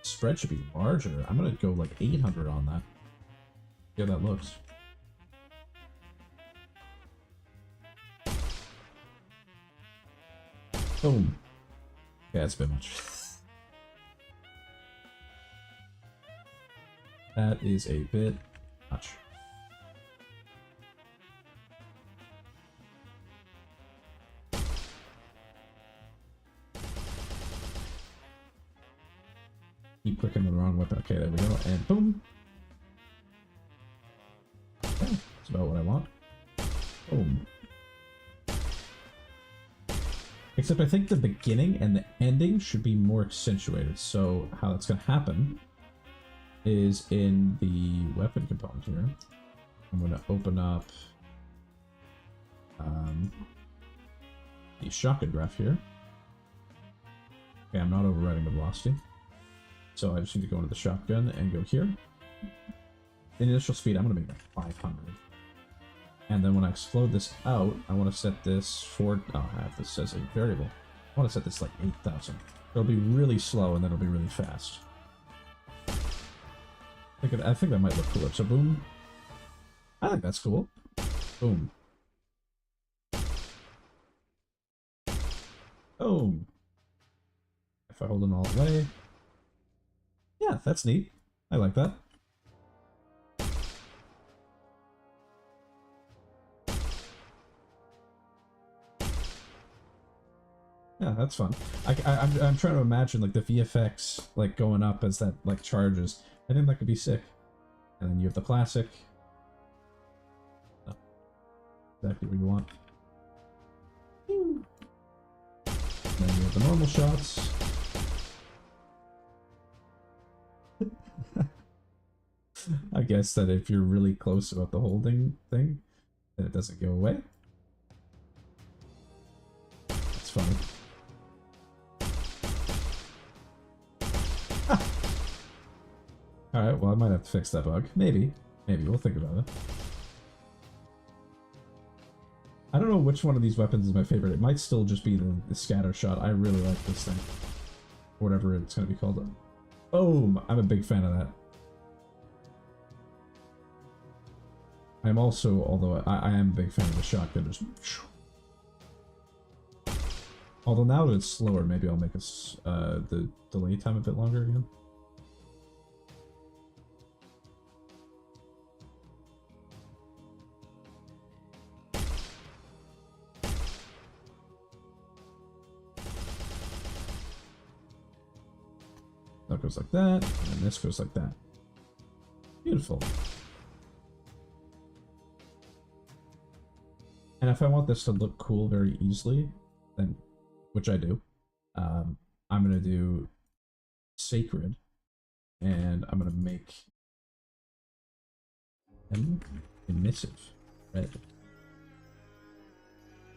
spread should be larger. I'm gonna go like 800 on that. See how that looks. Boom. Yeah, it's a bit much. That is a bit much. Keep clicking the wrong weapon. Okay, there we go. And boom. Okay, that's about what I want. Boom. Except I think the beginning and the ending should be more accentuated. So how that's going to happen is in the weapon component here. I'm going to open up the shotgun graph here. Okay, I'm not overriding the velocity. So I just need to go into the shotgun and go here. The initial speed, I'm going to make that 500. And then when I explode this out, I want to set this for... Oh, I have this as a variable. I want to set this like 8,000. It'll be really slow and then it'll be really fast. I think that might look cooler. So boom. I think that's cool. Boom. Boom. If I hold them all the way. Yeah, that's neat. I like that. Yeah, that's fun. I'm trying to imagine like the VFX like going up as that like charges. I think that could be sick. And then you have the classic. Oh, exactly what you want. And then you have the normal shots. I guess that if you're really close about the holding thing, then it doesn't go away. That's funny. Alright, well I might have to fix that bug. Maybe. Maybe, we'll think about it. I don't know which one of these weapons is my favorite. It might still just be the scatter shot. I really like this thing. Whatever it's going to be called. Boom! I'm a big fan of that. I'm also, although I am a big fan of the shotgun. Just... Although now that it's slower, maybe I'll make the delay time a bit longer again. That goes like that, and this goes like that. Beautiful. And if I want this to look cool very easily, then, which I do, I'm going to do Sacred, and I'm going to make M emissive red,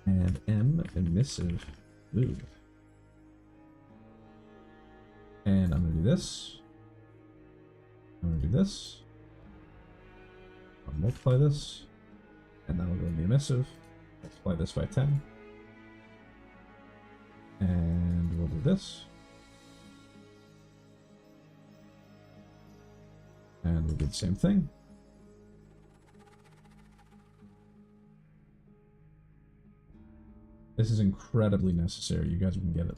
and M emissive blue. And I'm going to do this. I'm going to do this. I'll multiply this, and then I'll go in the emissive. Multiply this by 10. And we'll do this. And we'll do the same thing. This is incredibly necessary. You guys can get it.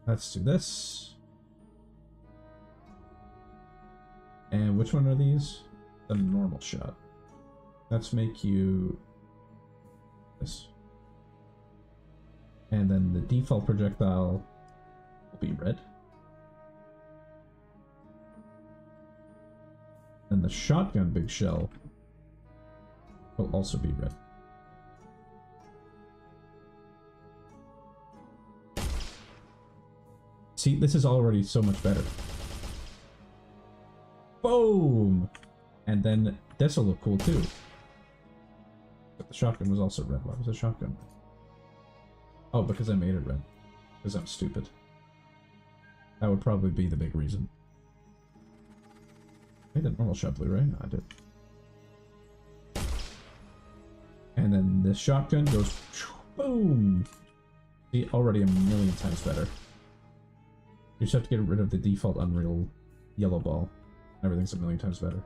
Let's do this. And which one are these? The normal shot. Let's make you this. And then the default projectile will be red. And the shotgun big shell will also be red. See, this is already so much better. Boom! And then this will look cool too. But the shotgun was also red. Why was the shotgun red? Oh, because I made it red. Because I'm stupid. That would probably be the big reason. I made the normal shot blue, right? No, I did. And then this shotgun goes boom! See, already a million times better. You just have to get rid of the default Unreal yellow ball. Everything's a million times better.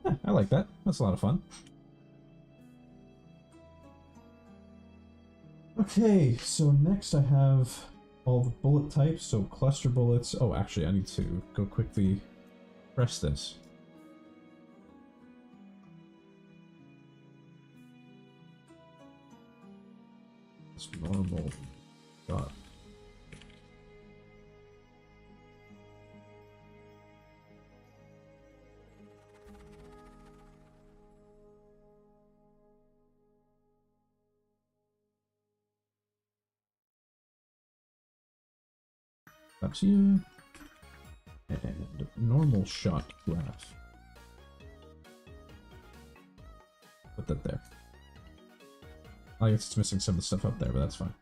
Yeah, I like that. That's a lot of fun. Okay, so next I have all the bullet types, so cluster bullets. Oh, actually, I need to go quickly press this. It's normal dot. That's you. And normal shot graph. Put that there. I guess it's missing some of the stuff up there, but that's fine.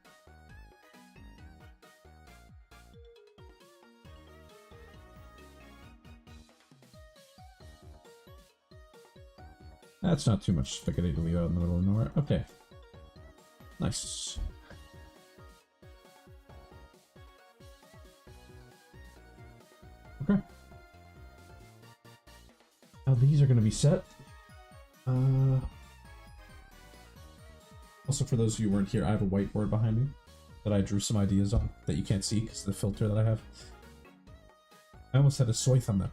That's not too much spaghetti to leave out in the middle of nowhere. Okay. Nice. Okay. Now these are going to be set. Also, for those of you who weren't here, I have a whiteboard behind me that I drew some ideas on that you can't see because of the filter that I have. I almost had a soy thumbnail.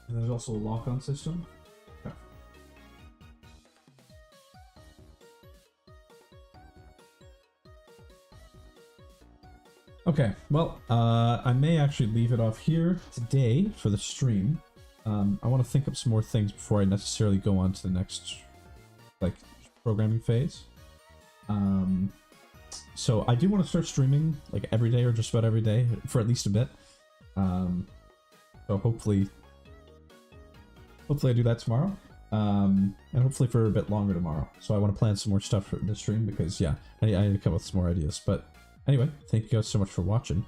And there's also a lock-on system. Okay. Okay, well, I may actually leave it off here today for the stream. I want to think up some more things before I necessarily go on to the next, like, programming phase. So I do want to start streaming, like, every day or just about every day for at least a bit. So hopefully I do that tomorrow. And hopefully for a bit longer tomorrow. So I want to plan some more stuff for the stream because, yeah, I need to come up with some more ideas. But anyway, thank you guys so much for watching.